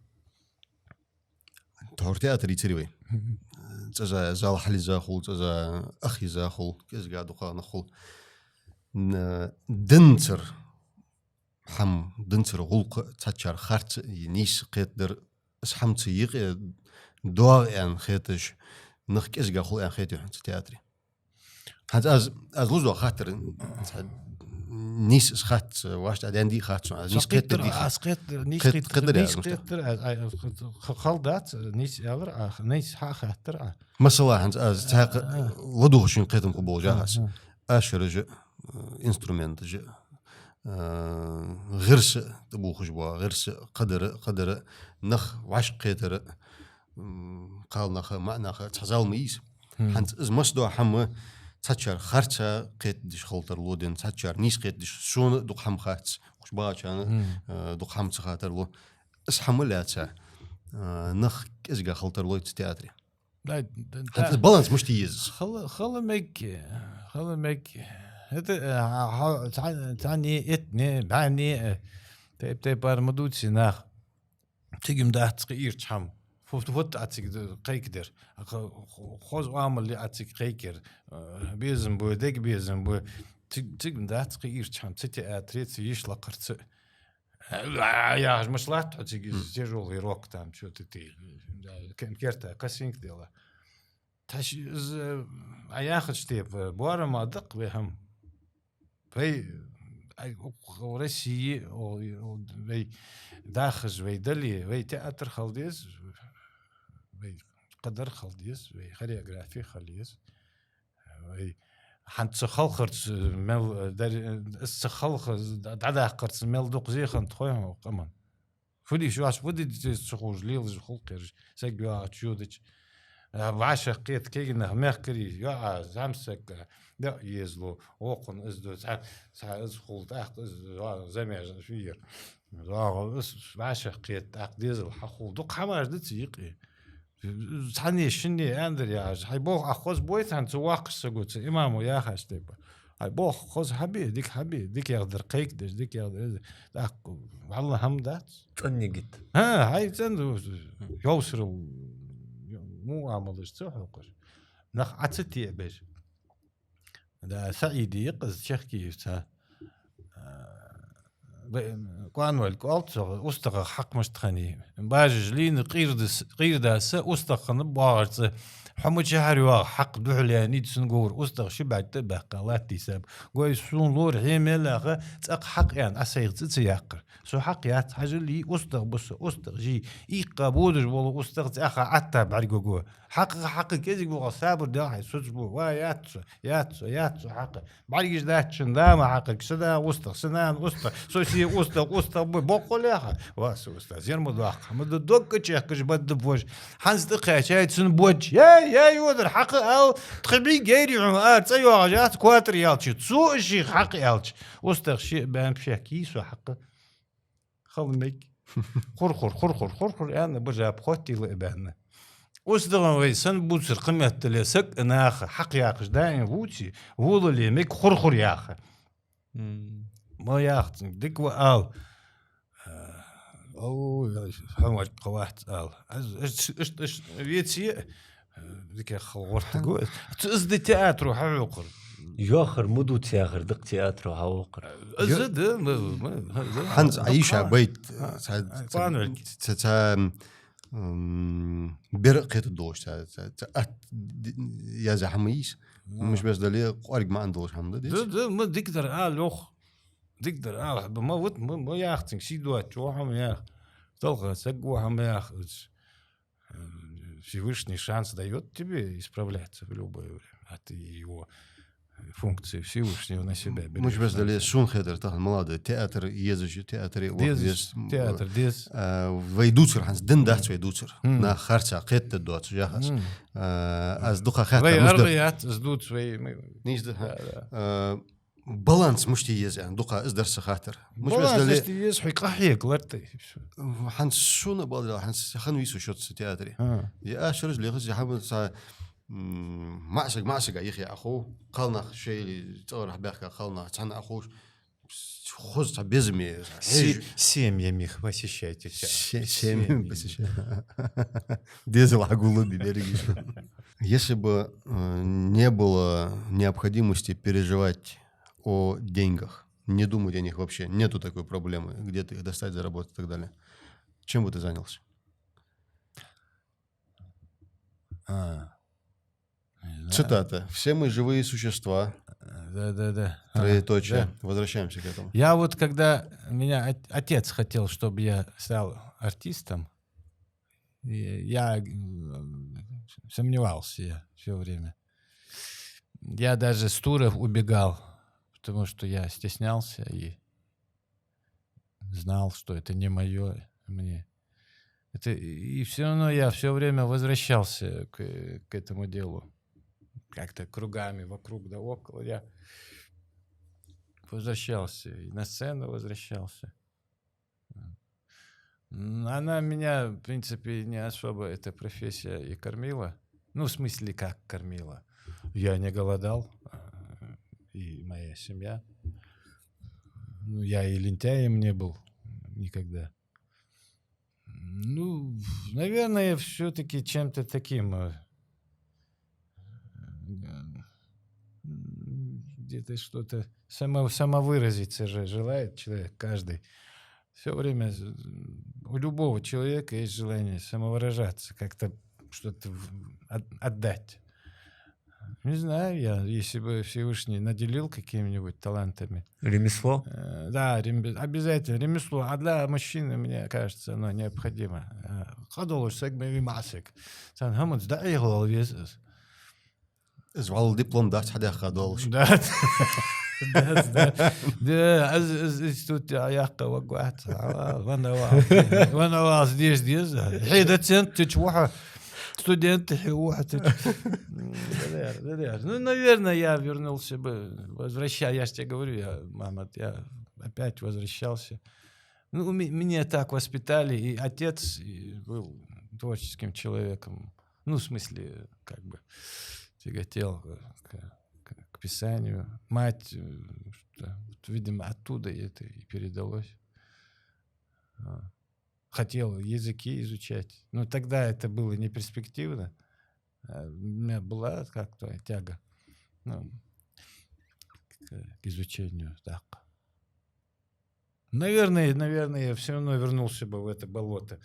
تهورتي أتري تريوي تجا زال حلي زاخل تجا أخي زاخل كيس قاعد وقانا خل دنتر حم دنتر غلق تشار خارت نيس قدر اسحم تيق دوا ان خيتش نخ كيس قاخل ان خيتو تياتري هذا از لوزو خاطر نيس خات واش عندي خات نيس قدر نيس قدر خلدات نيس يالر نيس خاطر مثلا از تاق لدو شين قدم قبول جاهز اشرج انسترومنت غرس تبو خشبوا غرس قدر نخ وعش قدر قال نخ ما نخ تزال ميس حنت از مسدو حم تشار خرچا قيت دش خلطر لودين تشار نيش قيت دش شون دق هم خاتس وش باچان دق هم خاطر لو اس حملاتها نخ ازغا خلطر لو تياتري البالانس مش تيز خل ميك هذا تعني اتني بعني تبار مدوتي ناخ تيجم ده تغيير تحم فوت أتيك قيكدر خوز عامل اللي أتيك قيكر بيزم بو ديك بيزم بو تيجم ده تغيير تحم تتي أتريت يشلا قرت يا مش لا تأتيك تجول يروك تام شو تتي كان كيرتا كاسينك ديلا تاش أياخد شتيب بوارا ما دق بهم في ورسي وي داخز وي دلي وي تياتر خالديز وي قدر خالديز وي خريوغرافي خالديز وي حنت سخلخرت مل در سخلخ دعدا قرت مل دوق زي خنت خويا قمن فدي شو عش فدي تسخوج ليلز خلقر سجوا تشودش وعشا قيت كينا ميركري يا زامسك لا يزلو وقن ازدو ساعة ازخل تحت زمير فير وعشا قيت اقديز الحقو دوق حماش دتيقي تعني شني اندر يا هاي بوخ اخوز بويت عن تواقش سقوت امامو يا خاش تبا هاي بوخ خوز حبيب ديك يقدر قيك ديك يقدر والله هم دات تنقت هاي تندو يوسر مو عملش تحقر نخ عتتي بيج دا سعيدي يقز شخكي تا قانو الكولت استغ حق مشتخني باج لين قيرداس استغ نبارت حمد شهر حق دحلاني تسنقور استغ شبعت بقالات تساب قوي سون لور هيملا تق حق يعني اسيغ تياقر سو حق يات حاجه لي استغ بس استغ جي اي قبول والله استغ اخا عتا بعرقو حق كيزي بو صابر دا سوتبو ويات حق بعرقش دات شندام حقك سدا استغ سنان استغ سوسي استغ بقول يا واس استغ زين مداق مد دوك تشكش بد بوج حنس دقه شاي تسنبوج يا يودر حق او تخبي غيري عمات ايوا جات كواتر يالتش تسو شي حق يالتش استغ شي بان بشكي سو حق خلمك خور انا برجع بخوتي لبان وصدقنا ويسن بوتر قمة لسك ناخ حق ياخش داين بوتي هو اللي ميك خور ياخ ما ياخ ديك وآل او حمر قواحت آل اش يتسي ديك خورت قوي تزدي تياترو حوقر ياخر مدو تياخر دق تياترو حوقر ازد حنز عيشة بيت برقة الدوش يا زحميس مش بس دليل قارق ما عندوش حمد ما ديكدر لوخ ديكدر ما ياختن شي دوات وهم ياخ толка сагуам яах Всевышний шанс дает тебе исправляться в любое время, а ты его функции Всевышнего на себя берешь. مش بس دليل شون خدر تاع الملاده تياتر يزج تياتر تياتر ديس ويدوتر حنس دن داخت ويدوتر نا خرچا قيت دوت جاهز از دوخه خاطر ويريات زدوت شوي نيش ده بالانس مش تيز يعني دوقه از درس خاطر مش بس دليل تيز حق حيك لرتي حنس شون بالله حنس خنو يسو شوت تياتري يا اشرج لي غزي حمد معشق يا اخي اخو قالنا شيء تصور حباك قالنا تحنا اخو خذ بيزمي семьями посещайте семьями посещайте дизель агулы берегись. Если бы не было необходимости переживать о деньгах, не думать о них вообще, нету такой проблемы, где-то их достать, заработать и так далее, чем бы ты занялся? Цитата. Все мы живые существа. Да. Троеточие. Да. Возвращаемся к этому. Я вот, когда меня отец хотел, чтобы я стал артистом, я сомневался все время. Я даже с туров убегал, потому что я стеснялся и знал, что это не мое. И все равно я все время возвращался к этому делу. как-то кругами вокруг да около. Я возвращался, и на сцену возвращался. Она меня, в принципе, не особо эта профессия и кормила. Ну, в смысле, как кормила. Я не голодал, и моя семья. Ну, я и лентяем не был никогда. Ну, наверное, все-таки чем-то таким... где-то что-то... Самовыразиться же желает человек, каждый. Все время у любого человека есть желание самовыражаться, как-то что-то отдать. Не знаю я, если бы Всевышний наделил какими-нибудь талантами. Ремесло? Да, обязательно ремесло. А для мужчины, мне кажется, оно необходимо. Звал диплом дать, хотя ходолш. Да. Да, тут яхта вагуат. Ванавал здесь. Доцент, течуха. Студенты, ну, наверное, я вернулся бы, я же тебе говорю, мама, я опять возвращался. Ну, меня так воспитали, и отец был творческим человеком, ну, в смысле, как бы, тяготел к писанию. Мать, видимо, оттуда это и передалось. Хотел языки изучать. Но тогда это было не перспективно. У меня была как-то тяга к изучению. Так. Наверное, я все равно вернулся бы в это болото.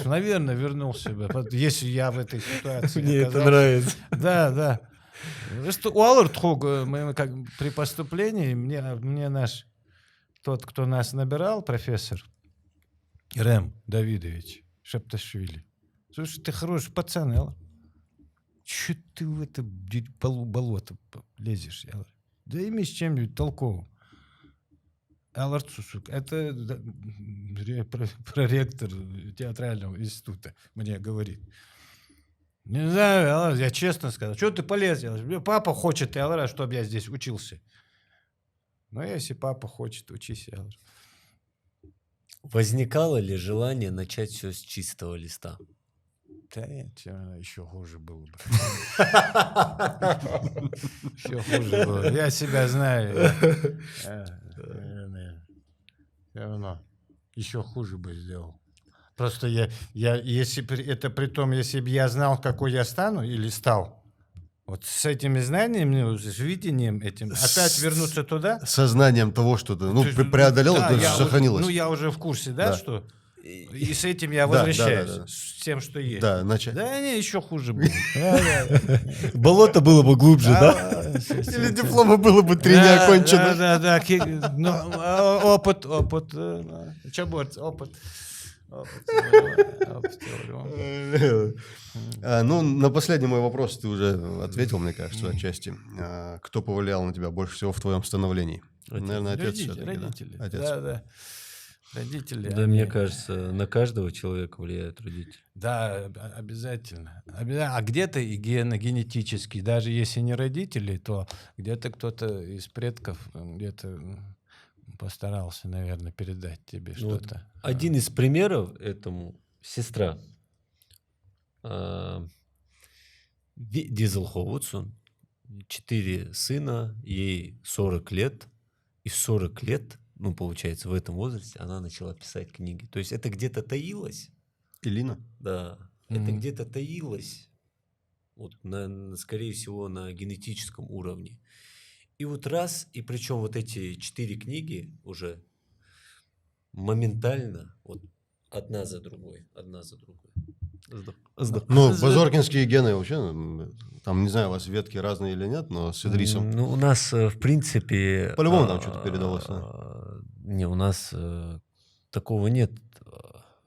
Наверное, вернулся бы. Если я в этой ситуации Мне это нравится. Да. У Аллартхуг мы как при поступлении, мне наш, тот, кто нас набирал, профессор, Рэм Давидович Шепташвили. Слушай, ты хороший пацан, Элла. Че ты в это болото лезешь? Я говорю, да имей с чем-нибудь толковым. Эллар Цусук, это проректор театрального института мне говорит. Не знаю, Эллар, я честно сказал. Что ты полез? Я говорю, папа хочет, Эллар, чтобы я здесь учился. Ну, если папа хочет, учись, Эллар. Возникало ли желание начать все с чистого листа? Да нет, еще хуже было бы. Еще хуже было. Я себя знаю. Все равно. Еще хуже бы сделал. Просто если бы я знал, какой я стану или стал, вот с этими знаниями, с видением этим, опять вернуться туда. Сознанием того, что ты преодолел, да, это сохранилось. Я уже в курсе, да, что... И с этим я возвращаюсь, да. с тем, что есть. Да, Да, не, еще хуже будет. Болото было бы глубже, да? Или диплома было бы 3 не окончено. Да. Опыт. Чаборц, опыт. Ну, на последний мой вопрос ты уже ответил, мне кажется, отчасти. Кто повлиял на тебя больше всего в твоем становлении? Наверное, отец все-таки. Родители. Отец. Да. Родители. Да, мне кажется, на каждого человека влияют родители. Да, обязательно. А где-то и генетически, даже если не родители, то где-то кто-то из предков где-то постарался, наверное, передать тебе что-то. Один из примеров этому сестра Дизелховудсон, 4 сына, ей 40 лет, и в 40 лет, ну, получается, в этом возрасте она начала писать книги. То есть это где-то таилось. Илина? Да, это где-то таилось, вот скорее всего, на генетическом уровне. И вот раз, и причем вот эти 4 книги уже моментально, вот одна за другой. Ну, базоркинские гены вообще, там, не знаю, у вас ветки разные или нет, но с Идрисом. Ну, у нас, в принципе... По-любому там что-то передалось. Не, у нас такого нет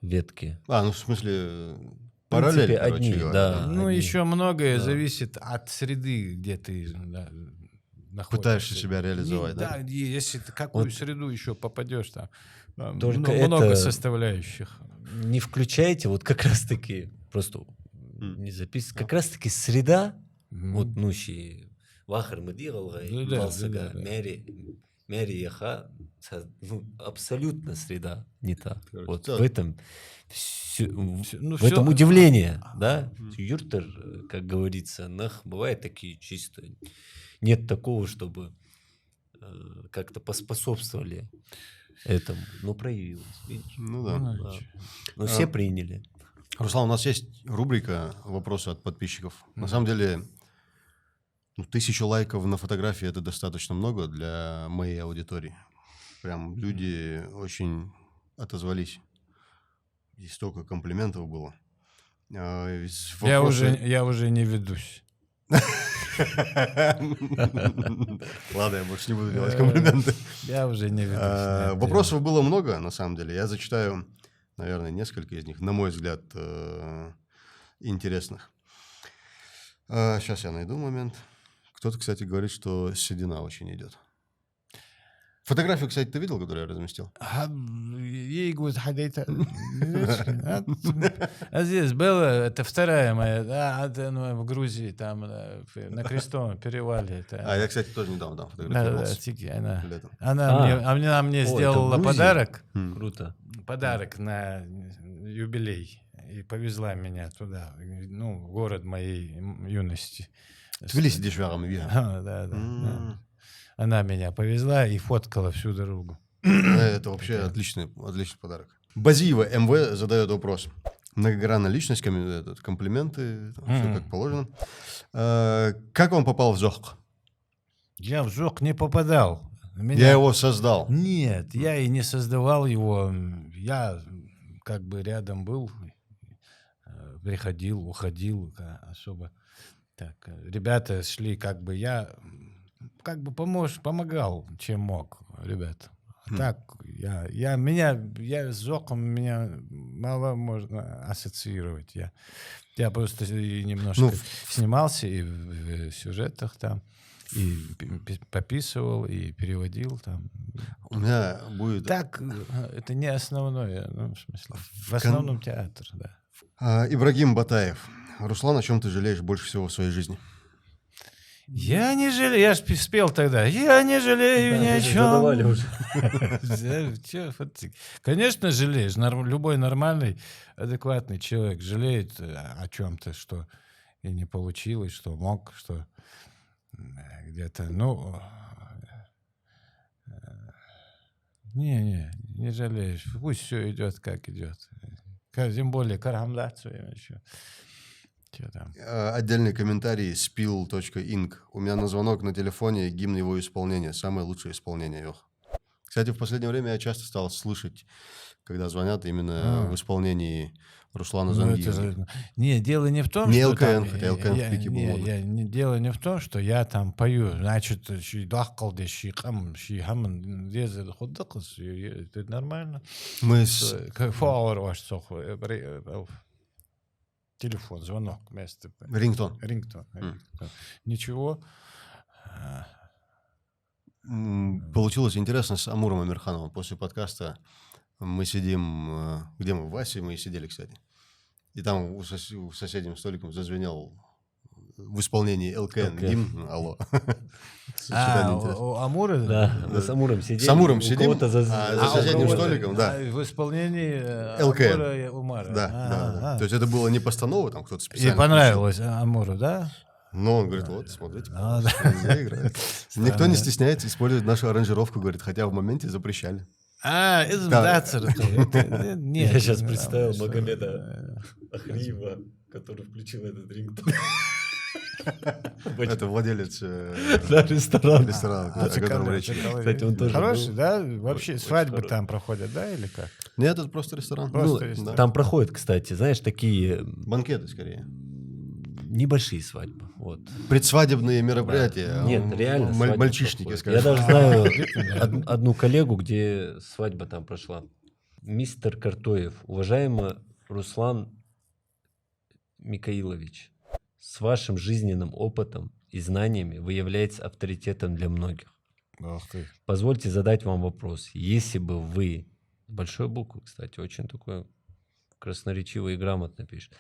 ветки. Ну, в смысле, параллель, короче одни, говоря. да. Ну, еще многое зависит от среды, где ты находишься. Пытаешься себя реализовать, да? Да, если ты какую среду еще попадешь, там Только много составляющих. Не включайте, вот как раз-таки, просто не записывайте, как раз-таки среда Вот, вахар мадигалга, балсага, мэри яха, абсолютно среда не та. Вот в этом в этом удивление, да? Юртер, как говорится, бывает такие чисто. Нет такого, чтобы как-то поспособствовали этому. Но проявилось, видишь? Ну да. Но все приняли. Руслан, у нас есть рубрика «Вопросы от подписчиков». На самом деле, 1000 лайков на фотографии – это достаточно много для моей аудитории. Прям люди очень отозвались. И столько комплиментов было. Я уже не ведусь. Ладно, я больше не буду делать комплименты. Я уже не ведусь. Вопросов было много, на самом деле. Я зачитаю, наверное, несколько из них, на мой взгляд, интересных. Сейчас я найду момент. Кто-то, кстати, говорит, что седина очень идет. Фотографию, кстати, ты видел, которую я разместил? Здесь было, это вторая моя, в Грузии, там, на Крестовом перевале. Я, кстати, тоже недавно фотографировался. Она мне сделала подарок. Круто. Подарок на юбилей. И повезла меня туда, в город моей юности. Тбилиси дешевым, вижу. Да. Она меня повезла и фоткала всю дорогу. Это вообще отличный подарок. Базиева МВ задает вопрос. Многогранная личность, комплименты, все как положено. Как он попал в ЗОХ? Я в ЗОХ не попадал. Я его создал. Нет, я и не создавал его. Я как бы рядом был, приходил, уходил особо. Так, ребята шли, я помогал, чем мог, ребят. Так, я с ЗОКом меня мало можно ассоциировать. Я просто немножко снимался и в сюжетах там, и пописывал, и переводил там. У меня будет... Так, это не основное, в смысле, в основном театр, да. Ибрагим Батаев. Руслан, о чем ты жалеешь больше всего в своей жизни? Я не жалею, я же спел тогда. Я не жалею ни о чем. Задавали уже. Конечно, жалеешь. Любой нормальный, адекватный человек жалеет о чем-то, что и не получилось, что мог, что где-то, не жалеешь. Пусть все идет, как идет. Тем более карамдацию еще. Отдельный комментарий spill.ing. У меня на звонок на телефоне гимн его исполнения. Самое лучшее исполнение. Кстати, в последнее время я часто стал слышать, когда звонят именно в исполнении Руслана Зангиева. Нет, дело не в том, не что ЛКН, там, хотя ЛКН в пике был. Дело не в том, что я там пою, значит, это нормально. Мы телефон, звонок вместо... Рингтон. Ничего. Получилось интересно с Амуром Амирхановым. После подкаста мы сидим... Где мы? В Васе мы и сидели, кстати. И там у соседним столиком зазвенел в исполнении ЛКН гимн. Алло. У Амура? Да, мы с Амуром сидим. С Амуром сидим, за соседним столиком, да. В исполнении ЛКН. Умара. Да. То есть это было не постанова, там кто-то специально... И понравилось Амуру, да? Но он говорит, вот, смотрите, играет. Никто не стесняется использовать нашу аранжировку, говорит, хотя в моменте запрещали. Я сейчас представил Магомеда Ахриева, который включил этот рингтон. Это владелец ресторана, о котором речь идет. Кстати, он тоже хороший, да? Вообще свадьбы там проходят, да, или как? Нет, это просто ресторан. Там проходят, кстати, знаешь, такие... Банкеты, скорее. Небольшие свадьбы. Вот. Предсвадебные мероприятия. Нет, реально. Мальчишники, скажем. Я даже знаю одну коллегу, где свадьба там прошла. Мистер Картоев, уважаемый Руслан Микаилович, с вашим жизненным опытом и знаниями вы являетесь авторитетом для многих. Позвольте задать вам вопрос. Если бы вы, большой буквы, кстати, очень такой красноречивый и грамотно пишет,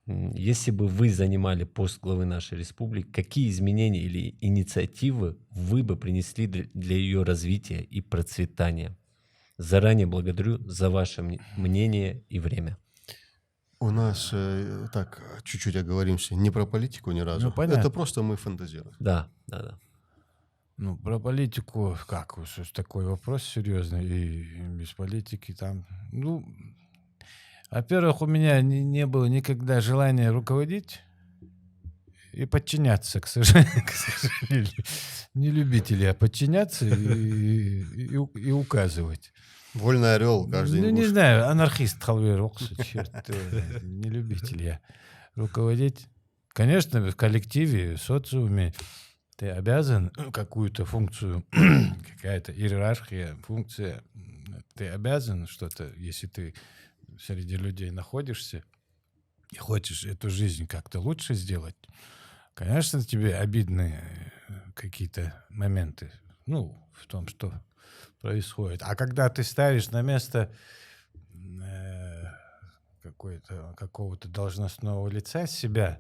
Если бы вы занимали пост главы нашей республики, какие изменения или инициативы вы бы принесли для ее развития и процветания? Заранее благодарю за ваше мнение и время. У нас, так, чуть-чуть оговоримся, не про политику ни разу. Ну, понятно. Это просто мы фантазируем. Да. Ну, про политику, как уж такой вопрос серьезный, и без политики там, ну, во-первых, у меня не было никогда желания руководить и подчиняться, к сожалению. Не любители, а подчиняться и указывать. Вольный орел каждый Ну, день. не знаю, анархист халвер, черт, не любитель я руководить. Конечно, в коллективе, в социуме ты обязан какую-то функцию, какая-то иерархия, функция, ты обязан что-то, если ты среди людей находишься и хочешь эту жизнь как-то лучше сделать, конечно, тебе обидны какие-то моменты, ну, в том, что происходит. А когда ты ставишь на место какого-то должностного лица себя,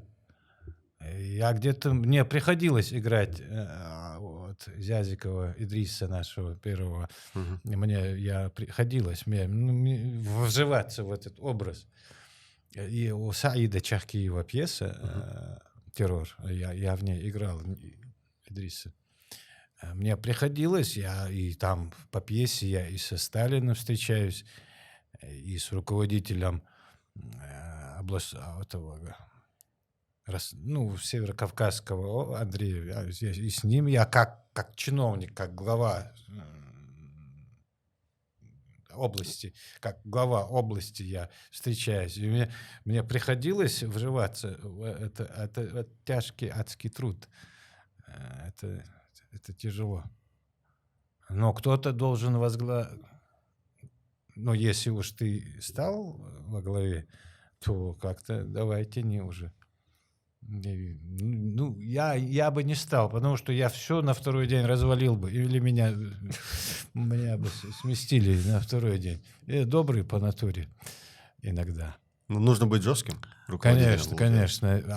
я где-то, мне приходилось играть вот Зязикова Идриса, нашего первого, мне приходилось вживаться в этот образ. И у Саида Чахкиева пьеса «Террор», я в ней играл Идриса. Мне приходилось, я и там по пьесе я и со Сталиным встречаюсь, и с руководителем Северокавказского Андрея, и с ним я как чиновник, как глава области, как глава области я встречаюсь. И мне приходилось вживаться в это тяжкий адский труд. Это тяжело. Но кто-то должен но если уж ты стал во главе, то как-то давайте не уже. Ну, я бы не стал, потому что я все на второй день развалил бы, или меня бы сместили на второй день. Я добрый по натуре иногда. Ну, нужно быть жестким. Конечно.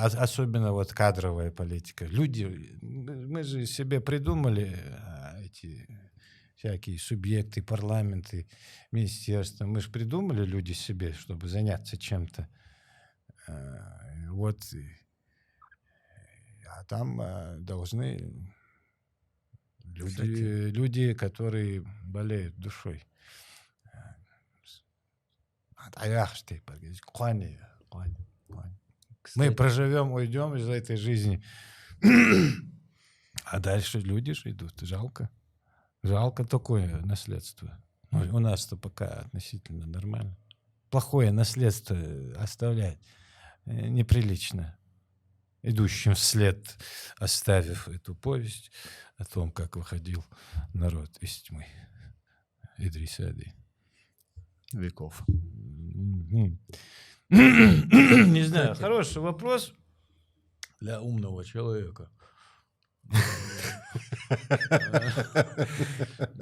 Особенно вот кадровая политика. Люди, мы же себе придумали эти всякие субъекты, парламенты, министерства. Мы же придумали люди себе, чтобы заняться чем-то. Вот. А там должны люди, которые болеют душой. Мы проживем, уйдем из этой жизни, а дальше люди же идут. Жалко такое наследство. У нас-то пока относительно нормально. Плохое наследство оставлять неприлично. Идущим вслед, оставив эту повесть о том, как выходил народ из тьмы. Идрис Ади. Веков. Не знаю, хороший вопрос для умного человека.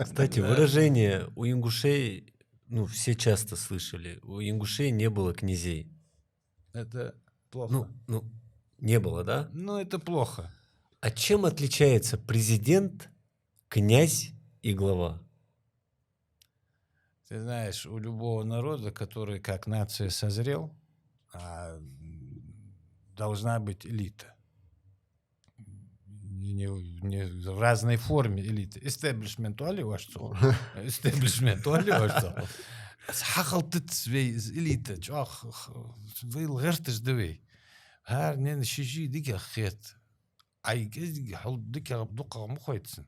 Кстати, выражение у ингушей, все часто слышали, у ингушей не было князей. Это плохо. Не было, да? Это плохо. А чем отличается президент, князь и глава? Ты знаешь, у любого народа, который как нация созрел, должна быть элита. Не в разной форме элиты. Эстеблишмент оли вашто. Эстеблишмент оли вашто. Хахалтыт свей элита. Чох, вейл гертеш девей. Her ne şişi dik akhet. Ay gezdik hal dik abduqa mukhaytsin.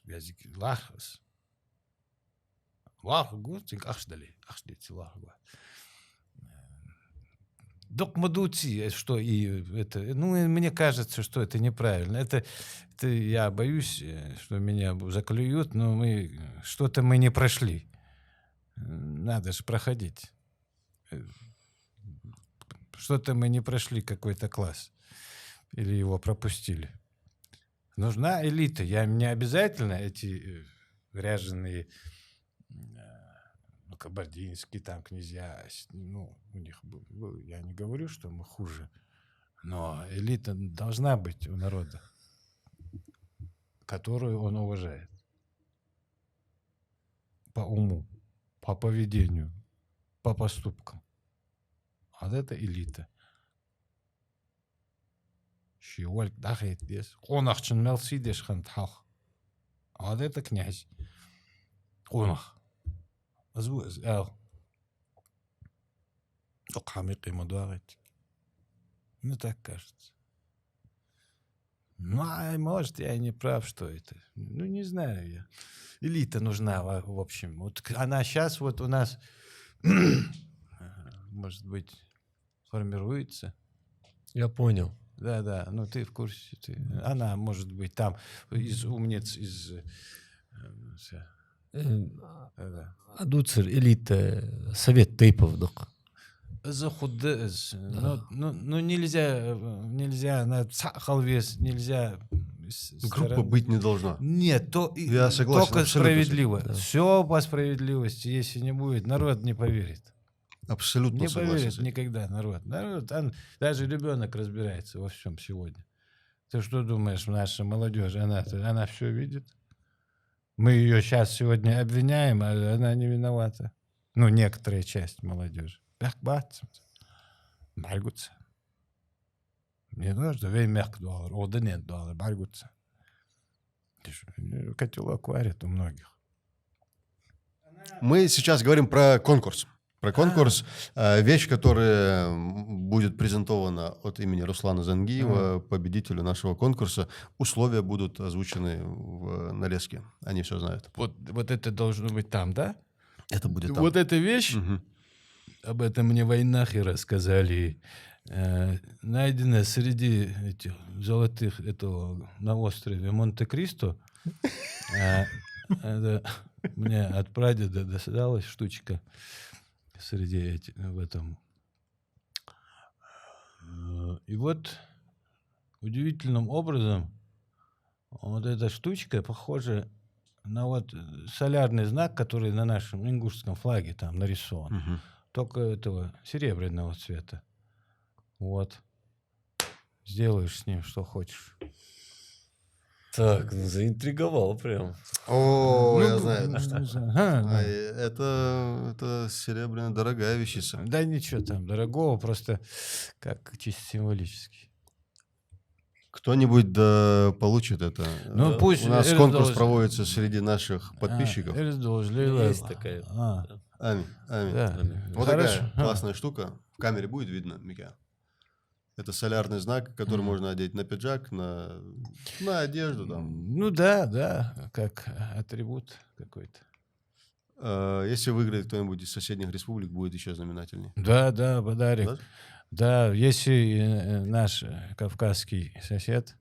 Gezdik lahs. Лах гутик ахшдали. Ахшдите лах гут. Док мадути, что и это, мне кажется, что это неправильно. Это я боюсь, что меня заклюют, но что-то мы не прошли. Надо же проходить. Что-то мы не прошли какой-то класс. Или его пропустили. Нужна элита. Не обязательно эти ряженые Ну, кабардинские там князья, ну, у них, я не говорю, что мы хуже, но элита должна быть у народа, которую он уважает. По уму, по поведению, по поступкам. Вот это элита. Вот это князь. Конах. Ну, так кажется. Ну, а может, я и не прав, что это. Ну, не знаю я. Элита нужна, в общем. Вот она сейчас вот у нас, может быть, формируется. Я понял. Да, ну ты в курсе. Она, может быть, там из умниц, из... Адуцер элита совет тейповдық. Заходы, ну нельзя на халвес, нельзя. Группа быть не должна. Нет, я согласен, только справедливо. Да. Все по справедливости. Если не будет, народ не поверит. Абсолютно не согласен. Не поверит никогда народ. Даже ребенок разбирается во всем сегодня. Ты что думаешь, наша молодежь, она все видит? Мы ее сейчас сегодня обвиняем, а она не виновата. Ну, некоторая часть молодежи. Баргутся. Не нужно, $2 миллиона, $1 нет, баргутся. Котелок варят у многих. Мы сейчас говорим про конкурс. Про конкурс. Вещь, которая будет презентована от имени Руслана Зангиева, победителю нашего конкурса. Условия будут озвучены в нарезке. Они все знают. Вот это должно быть там, да? Это будет там. Вот эта вещь, об этом мне войнахи рассказали, найдена среди этих золотых, этого, на острове Монте-Кристо. Мне от прадеда досталась штучка среди этих, в этом. И вот удивительным образом вот эта штучка похожа на вот солярный знак, который на нашем ингушском флаге там нарисован. Только этого серебряного цвета. Вот. Сделаешь с ним что хочешь. Так, ну заинтриговал прям. О, я знаю. Это серебряная дорогая вещица. Да ничего там дорогого, просто как чисто символически. Кто-нибудь да получит это. Ну, пусть у нас конкурс проводится среди наших подписчиков. Есть такая. Аминь. Да. Вот такая классная штука. В камере будет видно, Микя? Это солярный знак, который можно одеть на пиджак, на одежду. Там. Ну да, как атрибут какой-то. Если выиграет кто-нибудь из соседних республик, будет еще знаменательнее. Да, подарок. Да? Да, если наш кавказский сосед,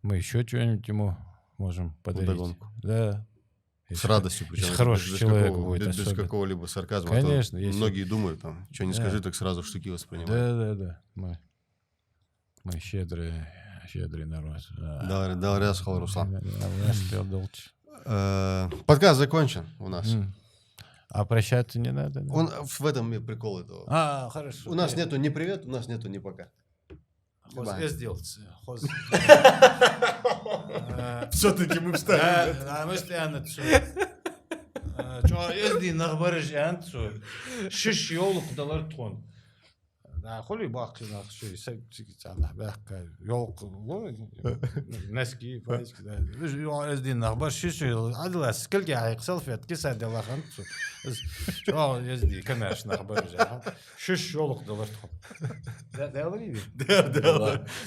мы еще что-нибудь ему можем подарить. Вдогонку. Да. С радостью. Если хороший человек будет. Без какого-либо сарказма. Конечно. Многие думают, там, что не скажи, так сразу штуки воспринимают. Да. Мы щедрый народ. Да, Рясхал Руслан. Да. Подкаст закончен у нас. А прощаться не надо? Да? В этом и прикол этого. Хорошо. У нас нету ни привет, у нас нету ни пока. Я сделал. Все-таки мы вставим. Мы стояли. Езди нахбарыш янцу. Шиш yolu kudalar ton. Холли бах нах ши сана бахка yol наски файски да. Езди нахбар шиш адла скилге айқсал фет киса делахан. Езди камеш нахбарыш. Шиш yolu kudalar ton. Да.